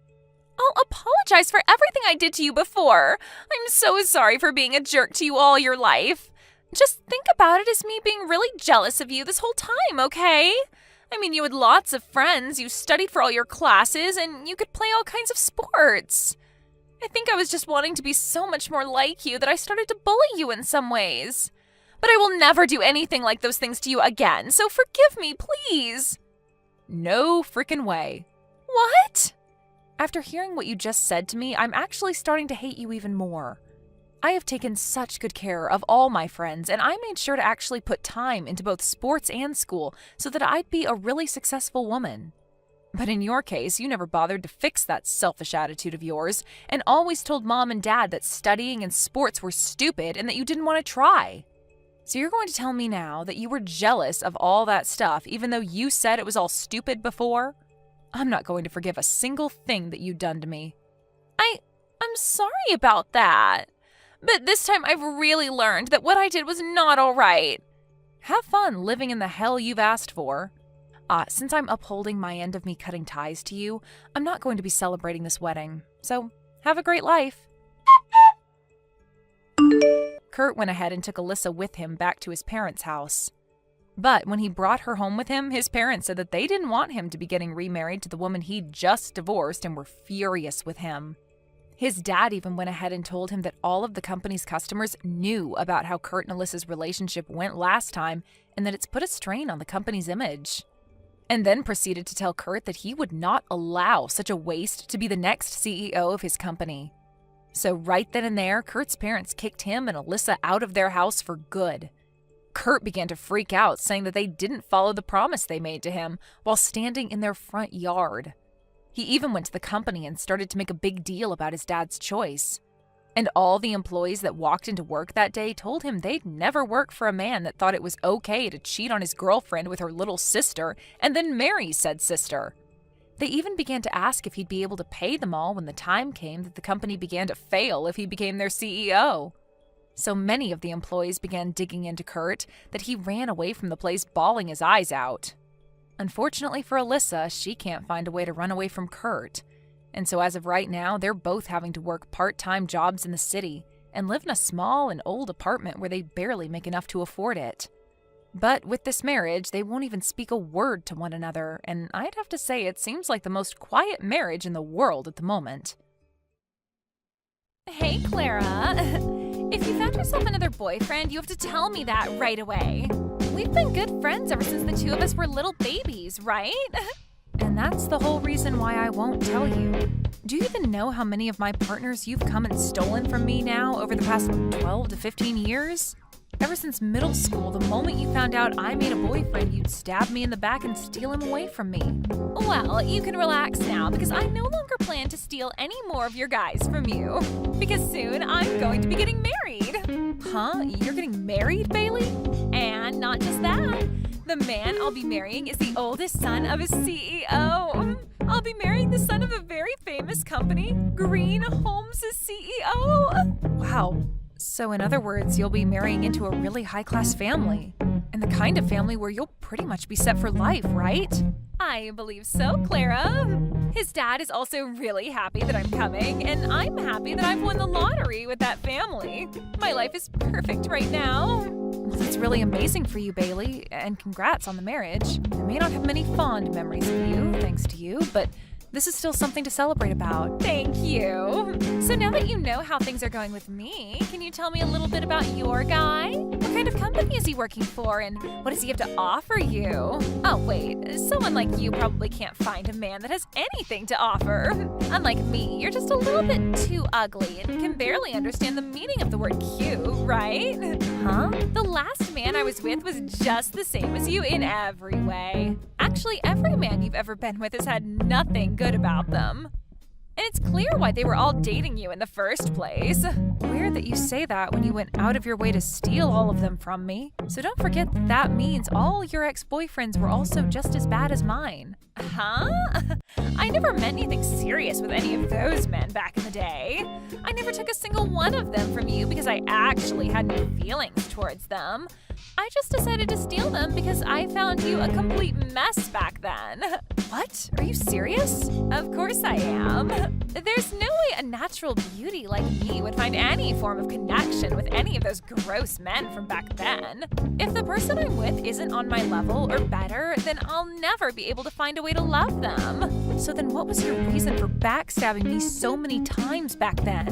I'll apologize for everything I did to you before. I'm so sorry for being a jerk to you all your life. Just think about it as me being really jealous of you this whole time, okay? I mean, you had lots of friends, you studied for all your classes, and you could play all kinds of sports. I think I was just wanting to be so much more like you that I started to bully you in some ways. But I will never do anything like those things to you again, so forgive me, please. No frickin' way. What? After hearing what you just said to me, I'm actually starting to hate you even more. I have taken such good care of all my friends, and I made sure to actually put time into both sports and school so that I'd be a really successful woman. But in your case, you never bothered to fix that selfish attitude of yours and always told Mom and Dad that studying and sports were stupid and that you didn't want to try. So you're going to tell me now that you were jealous of all that stuff even though you said it was all stupid before? I'm not going to forgive a single thing that you've done to me. I'm sorry about that. But this time I've really learned that what I did was not all right. Have fun living in the hell you've asked for. Since I'm upholding my end of me cutting ties to you, I'm not going to be celebrating this wedding. So, have a great life. Kurt went ahead and took Alyssa with him back to his parents' house. But when he brought her home with him, his parents said that they didn't want him to be getting remarried to the woman he'd just divorced and were furious with him. His dad even went ahead and told him that all of the company's customers knew about how Kurt and Alyssa's relationship went last time and that it's put a strain on the company's image. And then proceeded to tell Kurt that he would not allow such a waste to be the next CEO of his company. So right then and there, Kurt's parents kicked him and Alyssa out of their house for good. Kurt began to freak out, saying that they didn't follow the promise they made to him while standing in their front yard. He even went to the company and started to make a big deal about his dad's choice. And all the employees that walked into work that day told him they'd never work for a man that thought it was okay to cheat on his girlfriend with her little sister and then marry said sister. They even began to ask if he'd be able to pay them all when the time came that the company began to fail if he became their CEO. So many of the employees began digging into Kurt that he ran away from the place bawling his eyes out. Unfortunately for Alyssa, she can't find a way to run away from Kurt. And so as of right now, they're both having to work part-time jobs in the city and live in a small and old apartment where they barely make enough to afford it. But with this marriage, they won't even speak a word to one another, and I'd have to say it seems like the most quiet marriage in the world at the moment. Hey, Clara. If you found yourself another boyfriend, you have to tell me that right away. We've been good friends ever since the two of us were little babies, right? And that's the whole reason why I won't tell you. Do you even know how many of my partners you've come and stolen from me now over the past 12 to 15 years? Ever since middle school, the moment you found out I made a boyfriend, you'd stab me in the back and steal him away from me. Well, you can relax now because I no longer plan to steal any more of your guys from you. Because soon I'm going to be getting married. Huh? You're getting married, Bailey? And not just that. The man I'll be marrying is the oldest son of a CEO. I'll be marrying the son of a very famous company, Green Holmes' CEO. Wow. So in other words, you'll be marrying into a really high-class family. And the kind of family where you'll pretty much be set for life, right? I believe so, Clara. His dad is also really happy that I'm coming, and I'm happy that I've won the lottery with that family. My life is perfect right now. Well, that's really amazing for you, Bailey, and congrats on the marriage. I may not have many fond memories of you, thanks to you, but this is still something to celebrate about. Thank you. So now that you know how things are going with me, can you tell me a little bit about your guy? What kind of company is he working for, and what does he have to offer you? Oh, wait, someone like you probably can't find a man that has anything to offer. Unlike me, you're just a little bit too ugly and can barely understand the meaning of the word cute, right? Huh? The last man I was with was just the same as you in every way. Actually, every man you've ever been with has had nothing good about them. And it's clear why they were all dating you in the first place. Weird that you say that when you went out of your way to steal all of them from me. So don't forget that means all your ex-boyfriends were also just as bad as mine. Huh? I I never meant anything serious with any of those men back in the day. I never took a single one of them from you because I actually had any feelings towards them. I just decided to steal them because I found you a complete mess back then. What? Are you serious? Of course I am. There's no way a natural beauty like me would find any form of connection with any of those gross men from back then. If the person I'm with isn't on my level or better, then I'll never be able to find a way to love them. So then what was your reason for backstabbing me so many times back then?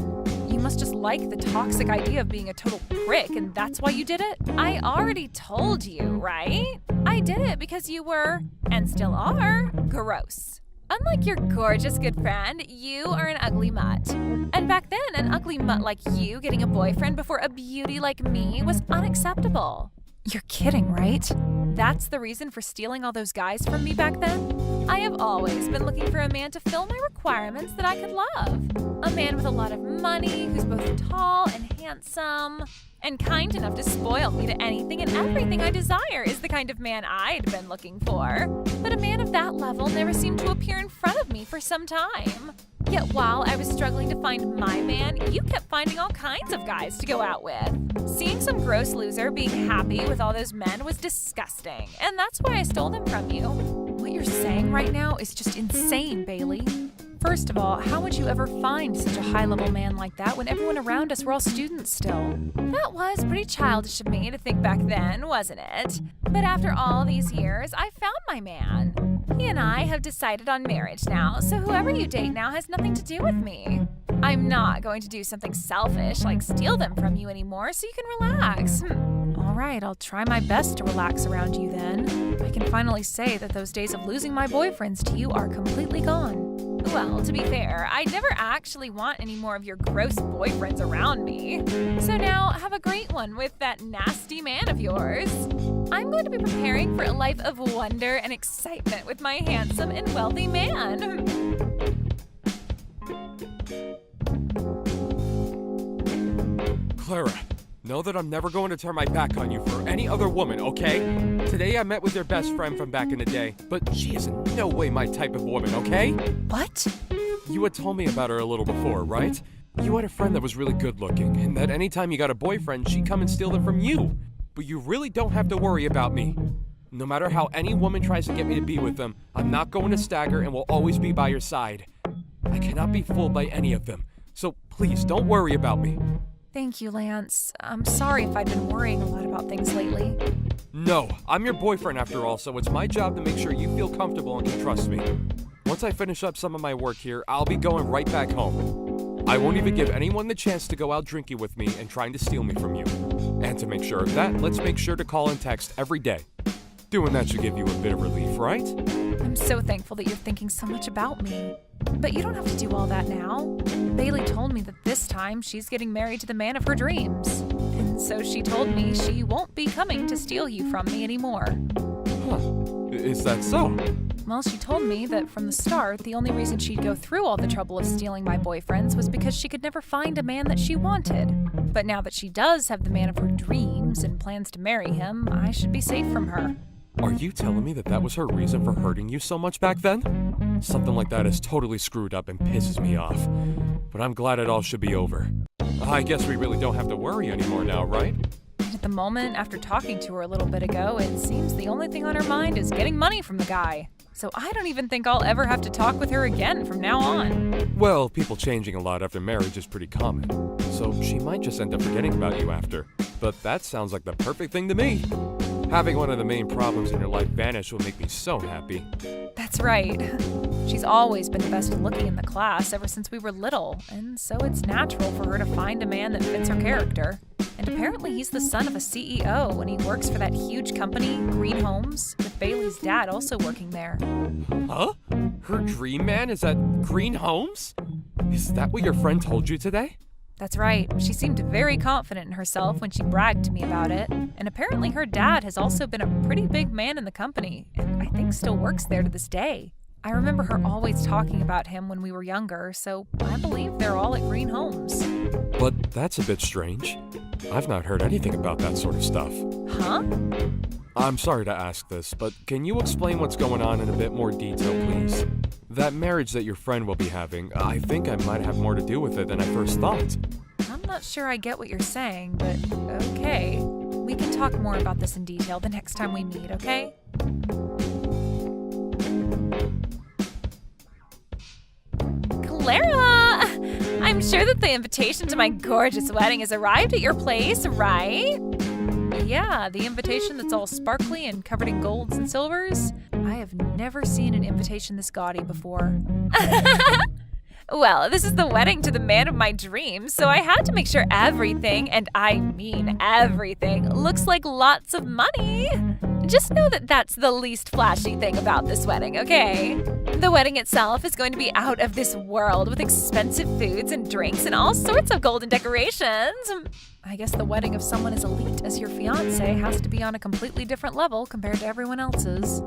You must just like the toxic idea of being a total prick, and that's why you did it? I already told you, right? I did it because you were, and still are, gross. Unlike your gorgeous good friend, you are an ugly mutt. And back then, an ugly mutt like you getting a boyfriend before a beauty like me was unacceptable. You're kidding, right? That's the reason for stealing all those guys from me back then? I have always been looking for a man to fill my requirements that I could love. A man with a lot of money, who's both tall and handsome, and kind enough to spoil me to anything and everything I desire is the kind of man I'd been looking for. But a man of that level never seemed to appear in front of me for some time. Yet while I was struggling to find my man, you kept finding all kinds of guys to go out with. Seeing some gross loser being happy with all those men was disgusting, and that's why I stole them from you. What you're saying right now is just insane, Bailey. First of all, how would you ever find such a high-level man like that when everyone around us were all students still? That was pretty childish of me to think back then, wasn't it? But after all these years, I found my man. He and I have decided on marriage now, so whoever you date now has nothing to do with me. I'm not going to do something selfish like steal them from you anymore so you can relax. All right, I'll try my best to relax around you then. I can finally say that those days of losing my boyfriends to you are completely gone. Well, to be fair, I never actually want any more of your gross boyfriends around me. So now, have a great one with that nasty man of yours. I'm going to be preparing for a life of wonder and excitement with my handsome and wealthy man. Clara, know that I'm never going to turn my back on you for any other woman, okay? Today I met with your best friend from back in the day, but she is in no way my type of woman, okay? What? You had told me about her a little before, right? You had a friend that was really good looking, and that anytime you got a boyfriend, she'd come and steal them from you. But you really don't have to worry about me. No matter how any woman tries to get me to be with them, I'm not going to stagger and will always be by your side. I cannot be fooled by any of them, so please don't worry about me. Thank you, Lance. I'm sorry if I've been worrying a lot about things lately. No, I'm your boyfriend after all, so it's my job to make sure you feel comfortable and can trust me. Once I finish up some of my work here, I'll be going right back home. I won't even give anyone the chance to go out drinking with me and trying to steal me from you. And to make sure of that, let's make sure to call and text every day. Doing that should give you a bit of relief, right? I'm so thankful that you're thinking so much about me. But you don't have to do all that now. Bailey told me that this time she's getting married to the man of her dreams. And so she told me she won't be coming to steal you from me anymore. Huh. Is that so? Well, she told me that from the start, the only reason she'd go through all the trouble of stealing my boyfriends was because she could never find a man that she wanted. But now that she does have the man of her dreams and plans to marry him, I should be safe from her. Are you telling me that that was her reason for hurting you so much back then? Something like that is totally screwed up and pisses me off. But I'm glad it all should be over. I guess we really don't have to worry anymore now, right? At the moment, after talking to her a little bit ago, it seems the only thing on her mind is getting money from the guy. So I don't even think I'll ever have to talk with her again from now on. Well, people changing a lot after marriage is pretty common. So she might just end up forgetting about you after. But that sounds like the perfect thing to me. Having one of the main problems in your life vanish will make me so happy. That's right. She's always been the best looking in the class ever since we were little, and so it's natural for her to find a man that fits her character. And apparently he's the son of a CEO, and he works for that huge company, Green Homes, with Bailey's dad also working there. Huh? Her dream man is at Green Homes? Is that what your friend told you today? That's right. She seemed very confident in herself when she bragged to me about it. And apparently her dad has also been a pretty big man in the company, and I think still works there to this day. I remember her always talking about him when we were younger, so I believe they're all at Green Homes. But that's a bit strange. I've not heard anything about that sort of stuff. Huh? I'm sorry to ask this, but can you explain what's going on in a bit more detail, please? That marriage that your friend will be having, I think I might have more to do with it than I first thought. I'm not sure I get what you're saying, but okay. We can talk more about this in detail the next time we meet, okay? Clara! I'm sure that the invitation to my gorgeous wedding has arrived at your place, right? Yeah, the invitation that's all sparkly and covered in golds and silvers. I have never seen an invitation this gaudy before. Well, this is the wedding to the man of my dreams, so I had to make sure everything, and I mean everything, looks like lots of money. Just know that that's the least flashy thing about this wedding, okay? The wedding itself is going to be out of this world with expensive foods and drinks and all sorts of golden decorations. I guess the wedding of someone as elite as your fiancé has to be on a completely different level compared to everyone else's.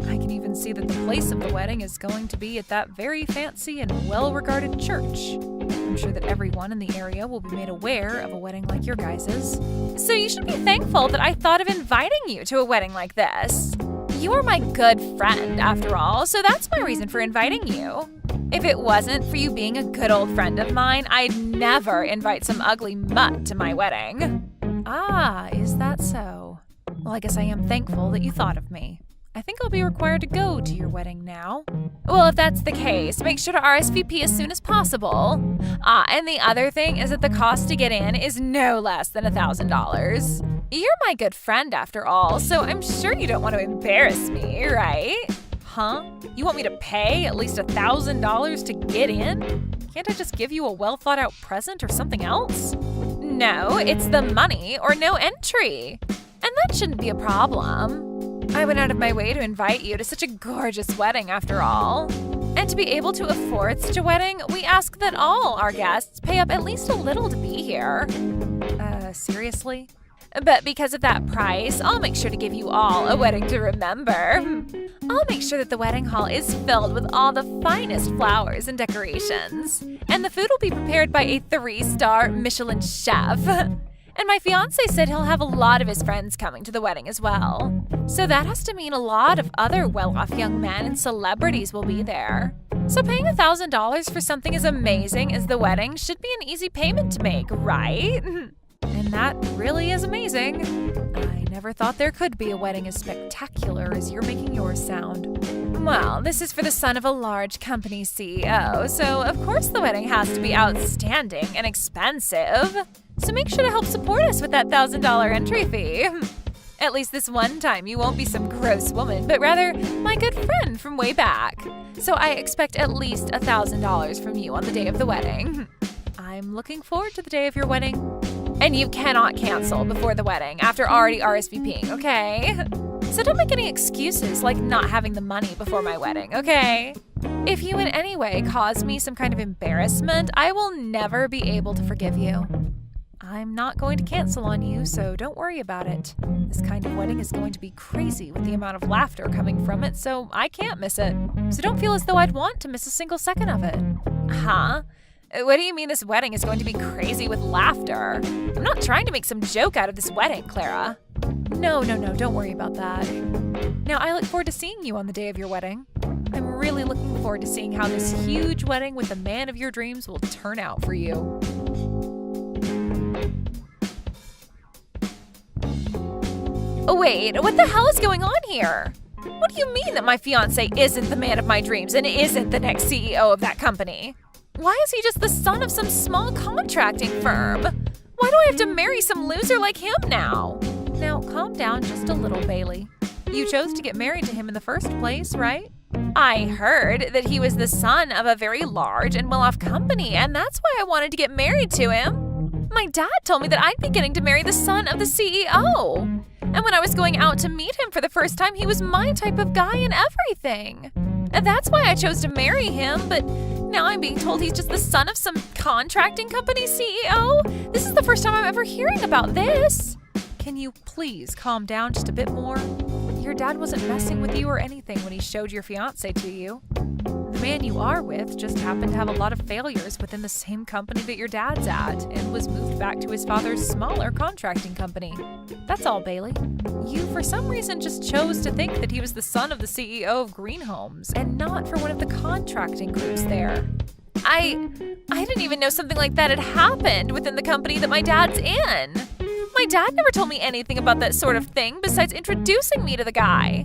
I can even see that the place of the wedding is going to be at that very fancy and well-regarded church. I'm sure that everyone in the area will be made aware of a wedding like your guys's. So you should be thankful that I thought of inviting you to a wedding like this. You are my good friend, after all, so that's my reason for inviting you. If it wasn't for you being a good old friend of mine, I'd never invite some ugly mutt to my wedding. Ah, is that so? Well, I guess I am thankful that you thought of me. I think I'll be required to go to your wedding now. Well, if that's the case, make sure to RSVP as soon as possible. And the other thing is that the cost to get in is no less than $1,000. You're my good friend after all, so I'm sure you don't want to embarrass me, right? Huh? You want me to pay at least $1,000 to get in? Can't I just give you a well-thought-out present or something else? No, it's the money or no entry. And that shouldn't be a problem. I went out of my way to invite you to such a gorgeous wedding after all. And to be able to afford such a wedding, we ask that all our guests pay up at least a little to be here. Seriously? But because of that price, I'll make sure to give you all a wedding to remember. I'll make sure that the wedding hall is filled with all the finest flowers and decorations. And the food will be prepared by a 3-star Michelin chef. And my fiancé said he'll have a lot of his friends coming to the wedding as well. So that has to mean a lot of other well-off young men and celebrities will be there. So paying $1,000 for something as amazing as the wedding should be an easy payment to make, right? And that really is amazing. I never thought there could be a wedding as spectacular as you're making yours sound. Well, this is for the son of a large company CEO, so of course the wedding has to be outstanding and expensive. So make sure to help support us with that $1,000 entry fee. At least this one time you won't be some gross woman, but rather my good friend from way back. So I expect at least $1,000 from you on the day of the wedding. I'm looking forward to the day of your wedding. And you cannot cancel before the wedding after already RSVPing, okay? So don't make any excuses like not having the money before my wedding, okay? If you in any way cause me some kind of embarrassment, I will never be able to forgive you. I'm not going to cancel on you, so don't worry about it. This kind of wedding is going to be crazy with the amount of laughter coming from it, so I can't miss it. So don't feel as though I'd want to miss a single second of it. Huh? What do you mean this wedding is going to be crazy with laughter? I'm not trying to make some joke out of this wedding, Clara. No, don't worry about that. Now, I look forward to seeing you on the day of your wedding. I'm really looking forward to seeing how this huge wedding with the man of your dreams will turn out for you. Wait, what the hell is going on here? What do you mean that my fiancé isn't the man of my dreams and isn't the next CEO of that company? Why is he just the son of some small contracting firm? Why do I have to marry some loser like him now? Now, calm down just a little, Bailey. You chose to get married to him in the first place, right? I heard that he was the son of a very large and well-off company, and that's why I wanted to get married to him. My dad told me that I'd be getting to marry the son of the CEO. And when I was going out to meet him for the first time, he was my type of guy and everything. And that's why I chose to marry him, but now I'm being told he's just the son of some contracting company CEO? This is the first time I'm ever hearing about this. Can you please calm down just a bit more? Your dad wasn't messing with you or anything when he showed your fiancé to you. The man you are with just happened to have a lot of failures within the same company that your dad's at and was moved back to his father's smaller contracting company. That's all, Bailey. You, for some reason, just chose to think that he was the son of the CEO of Green Homes and not for one of the contracting groups there. I didn't even know something like that had happened within the company that my dad's in. My dad never told me anything about that sort of thing besides introducing me to the guy.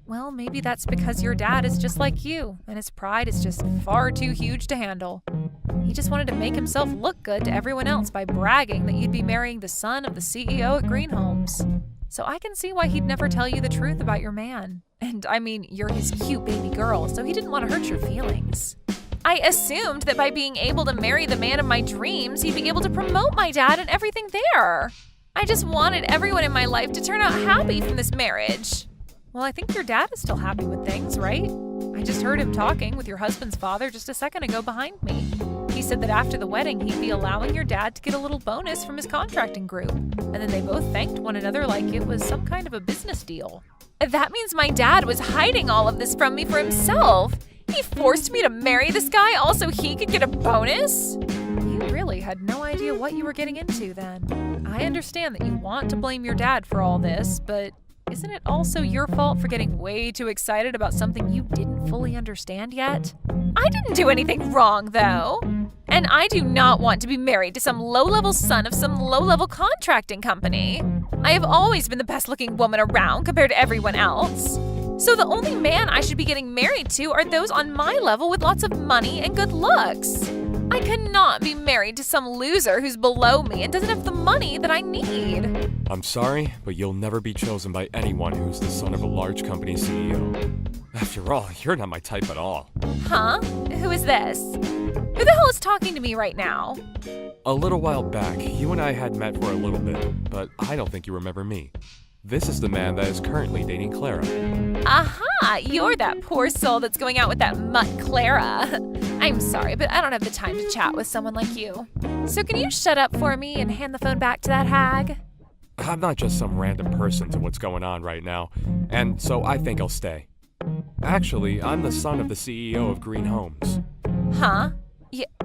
Well, maybe that's because your dad is just like you, and his pride is just far too huge to handle. He just wanted to make himself look good to everyone else by bragging that you'd be marrying the son of the CEO at Green Homes. So I can see why he'd never tell you the truth about your man. And I mean, you're his cute baby girl, so he didn't want to hurt your feelings. I assumed that by being able to marry the man of my dreams, he'd be able to promote my dad and everything there. I just wanted everyone in my life to turn out happy from this marriage. Well, I think your dad is still happy with things, right? I just heard him talking with your husband's father just a second ago behind me. He said that after the wedding, he'd be allowing your dad to get a little bonus from his contracting group. And then they both thanked one another like it was some kind of a business deal. That means my dad was hiding all of this from me for himself. He forced me to marry this guy all so he could get a bonus? You really had no idea what you were getting into then. I understand that you want to blame your dad for all this, but isn't it also your fault for getting way too excited about something you didn't fully understand yet? I didn't do anything wrong, though. And I do not want to be married to some low-level son of some low-level contracting company. I have always been the best-looking woman around compared to everyone else. So the only man I should be getting married to are those on my level with lots of money and good looks. I cannot be married to some loser who's below me and doesn't have the money that I need. I'm sorry, but you'll never be chosen by anyone who's the son of a large company CEO. After all, you're not my type at all. Huh? Who is this? Who the hell is talking to me right now? A little while back, you and I had met for a little bit, but I don't think you remember me. This is the man that is currently dating Clara. Aha! You're that poor soul that's going out with that mutt Clara. I'm sorry, but I don't have the time to chat with someone like you. So can you shut up for me and hand the phone back to that hag? I'm not just some random person to what's going on right now, and so I think I'll stay. Actually, I'm the son of the CEO of Green Homes. Huh?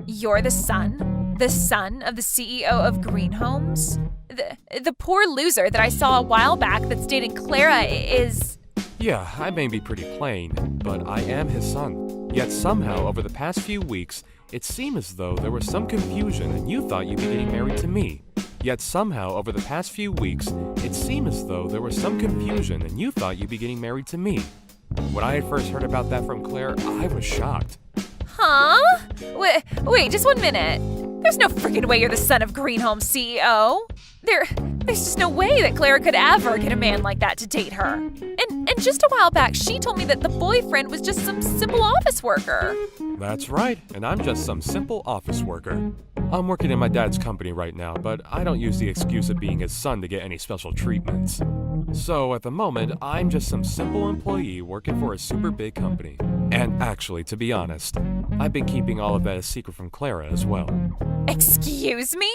You're the son? The son of the CEO of Green Homes? The poor loser that I saw a while back that's dating Clara is... Yeah, I may be pretty plain, but I am his son. Yet somehow, over the past few weeks, it seemed as though there was some confusion and you thought you'd be getting married to me. Yet somehow, over the past few weeks, it seemed as though there was some confusion and you thought you'd be getting married to me. When I had first heard about that from Claire, I was shocked. Huh? Wait, just 1 minute. There's no freaking way you're the son of Green Homes CEO. There's just no way that Clara could ever get a man like that to date her. And just a while back, she told me that the boyfriend was just some simple office worker. That's right, and I'm just some simple office worker. I'm working in my dad's company right now, but I don't use the excuse of being his son to get any special treatments. So at the moment, I'm just some simple employee working for a super big company. And actually, to be honest, I've been keeping all of that a secret from Clara as well. Excuse me?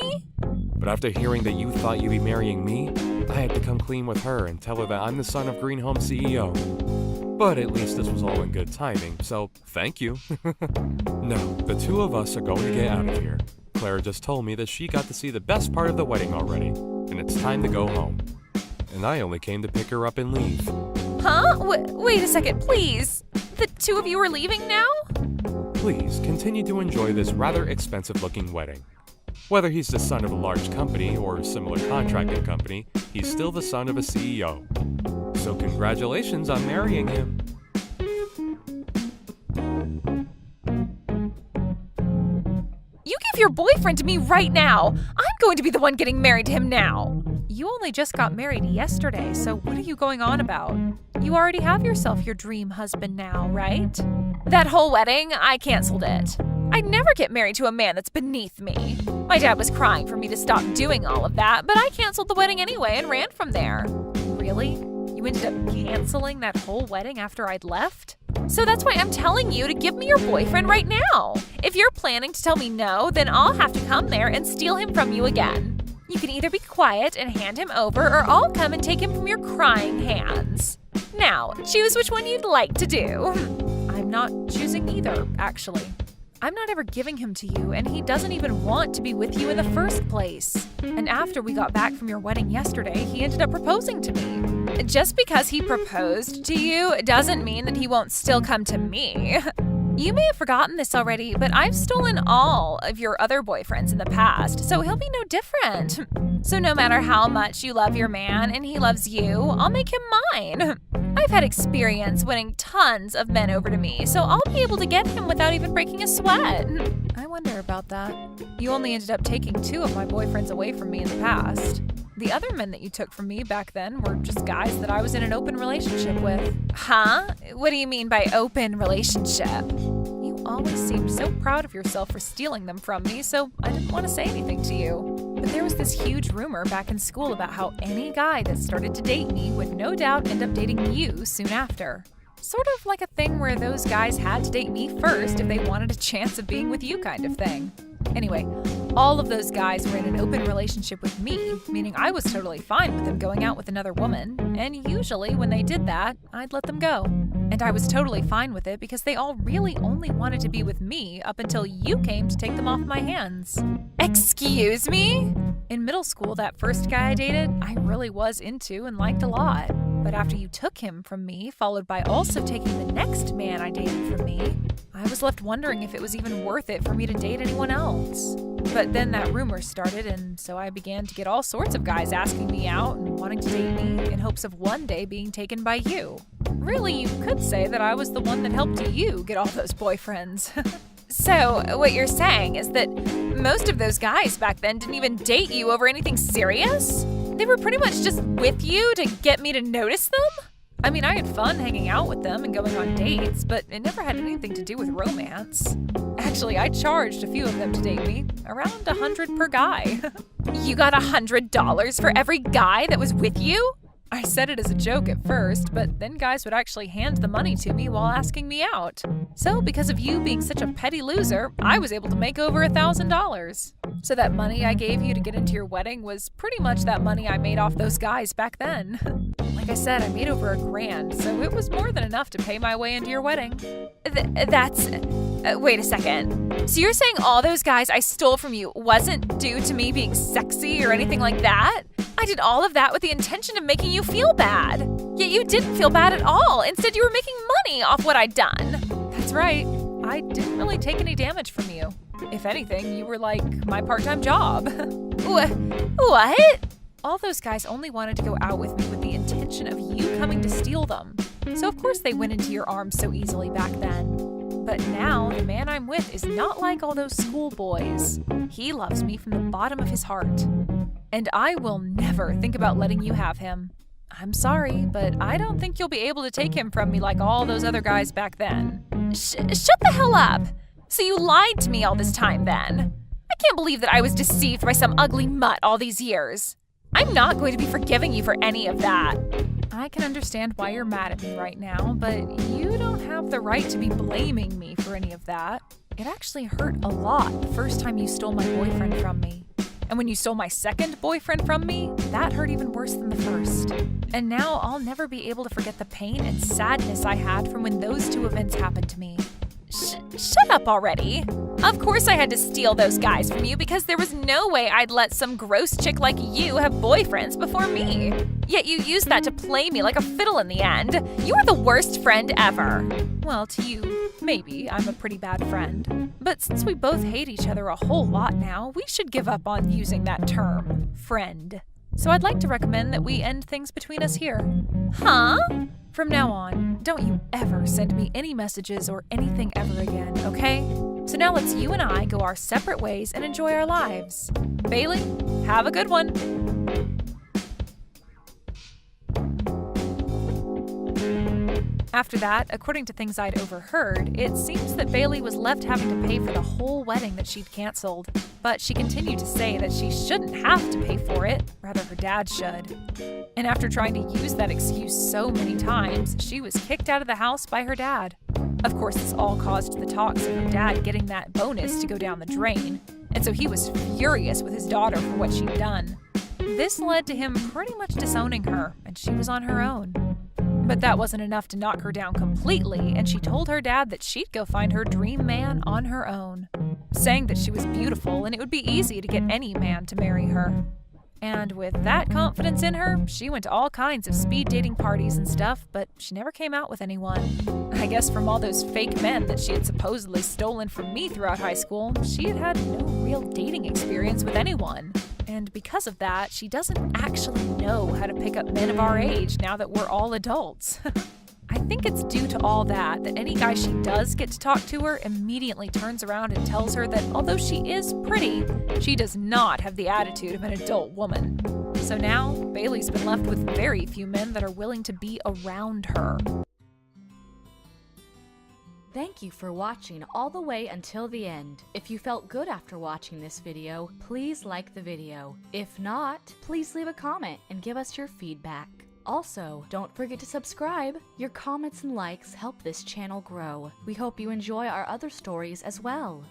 But after hearing that you thought you'd be marrying me, I had to come clean with her and tell her that I'm the son of Green Home CEO. But at least this was all in good timing, so thank you. No, the two of us are going to get out of here. Clara just told me that she got to see the best part of the wedding already, and it's time to go home. And I only came to pick her up and leave. Huh? Wait a second, please. The two of you are leaving now? Please, continue to enjoy this rather expensive-looking wedding. Whether he's the son of a large company or a similar contracting company, he's still the son of a CEO. So congratulations on marrying him. You give your boyfriend to me right now. I'm going to be the one getting married to him now. You only just got married yesterday, so what are you going on about? You already have yourself your dream husband now, right? That whole wedding, I canceled it. I'd never get married to a man that's beneath me. My dad was crying for me to stop doing all of that, but I canceled the wedding anyway and ran from there. Really? You ended up canceling that whole wedding after I'd left? So that's why I'm telling you to give me your boyfriend right now. If you're planning to tell me no, then I'll have to come there and steal him from you again. You can either be quiet and hand him over, or I'll come and take him from your crying hands. Now, choose which one you'd like to do. I'm not choosing either, actually. I'm not ever giving him to you, and he doesn't even want to be with you in the first place. And after we got back from your wedding yesterday, he ended up proposing to me. Just because he proposed to you doesn't mean that he won't still come to me. You may have forgotten this already, but I've stolen all of your other boyfriends in the past, so he'll be no different. So no matter how much you love your man and he loves you, I'll make him mine. I've had experience winning tons of men over to me, so I'll be able to get him without even breaking a sweat. I wonder about that. You only ended up taking 2 of my boyfriends away from me in the past. The other men that you took from me back then were just guys that I was in an open relationship with. Huh? What do you mean by open relationship? You always seemed so proud of yourself for stealing them from me, so I didn't want to say anything to you. But there was this huge rumor back in school about how any guy that started to date me would no doubt end up dating you soon after. Sort of like a thing where those guys had to date me first if they wanted a chance of being with you kind of thing. Anyway, all of those guys were in an open relationship with me, meaning I was totally fine with them going out with another woman, and usually when they did that, I'd let them go. And I was totally fine with it because they all really only wanted to be with me up until you came to take them off my hands. Excuse me? In middle school, that first guy I dated, I really was into and liked a lot. But after you took him from me, followed by also taking the next man I dated from me, I was left wondering if it was even worth it for me to date anyone else. But then that rumor started, and so I began to get all sorts of guys asking me out and wanting to date me in hopes of one day being taken by you. Really, you could say that I was the one that helped you get all those boyfriends. So, what you're saying is that most of those guys back then didn't even date you over anything serious? They were pretty much just with you to get me to notice them? I mean, I had fun hanging out with them and going on dates, but it never had anything to do with romance. Actually, I charged a few of them to date me, around $100 per guy. You got $100 for every guy that was with you? I said it as a joke at first, but then guys would actually hand the money to me while asking me out. So because of you being such a petty loser, I was able to make over $1,000. So that money I gave you to get into your wedding was pretty much that money I made off those guys back then. Like I said, I made over $1,000, so it was more than enough to pay my way into your wedding. Wait a second. So you're saying all those guys I stole from you wasn't due to me being sexy or anything like that? I did all of that with the intention of making you feel bad. Yet you didn't feel bad at all. Instead, you were making money off what I'd done. That's right. I didn't really take any damage from you. If anything, you were like my part-time job. What? All those guys only wanted to go out with me with the intention of you coming to steal them. So of course they went into your arms so easily back then. But now, the man I'm with is not like all those schoolboys. He loves me from the bottom of his heart. And I will never think about letting you have him. I'm sorry, but I don't think you'll be able to take him from me like all those other guys back then. Shut the hell up! So you lied to me all this time then? I can't believe that I was deceived by some ugly mutt all these years. I'm not going to be forgiving you for any of that. I can understand why you're mad at me right now, but you don't have the right to be blaming me for any of that. It actually hurt a lot the first time you stole my boyfriend from me. And when you stole my second boyfriend from me, that hurt even worse than the first. And now I'll never be able to forget the pain and sadness I had from when those 2 events happened to me. Shut up already. Of course I had to steal those guys from you because there was no way I'd let some gross chick like you have boyfriends before me. Yet you used that to play me like a fiddle in the end. You are the worst friend ever. Well, to you, maybe I'm a pretty bad friend. But since we both hate each other a whole lot now, we should give up on using that term, friend. So I'd like to recommend that we end things between us here. Huh? From now on, don't you ever send me any messages or anything ever again, okay? So now let's you and I go our separate ways and enjoy our lives. Bailey, have a good one. After that, according to things I'd overheard, it seems that Bailey was left having to pay for the whole wedding that she'd canceled. But she continued to say that she shouldn't have to pay for it, rather her dad should. And after trying to use that excuse so many times, she was kicked out of the house by her dad. Of course, this all caused the talks of her dad getting that bonus to go down the drain, and so he was furious with his daughter for what she'd done. This led to him pretty much disowning her, and she was on her own. But that wasn't enough to knock her down completely, and she told her dad that she'd go find her dream man on her own, saying that she was beautiful and it would be easy to get any man to marry her. And with that confidence in her, she went to all kinds of speed dating parties and stuff, but she never came out with anyone. I guess from all those fake men that she had supposedly stolen from me throughout high school, she had had no real dating experience with anyone. And because of that, she doesn't actually know how to pick up men of our age now that we're all adults. I think it's due to all that any guy she does get to talk to her immediately turns around and tells her that although she is pretty, she does not have the attitude of an adult woman. So now, Bailey's been left with very few men that are willing to be around her. Thank you for watching all the way until the end. If you felt good after watching this video, please like the video. If not, please leave a comment and give us your feedback. Also, don't forget to subscribe. Your comments and likes help this channel grow. We hope you enjoy our other stories as well.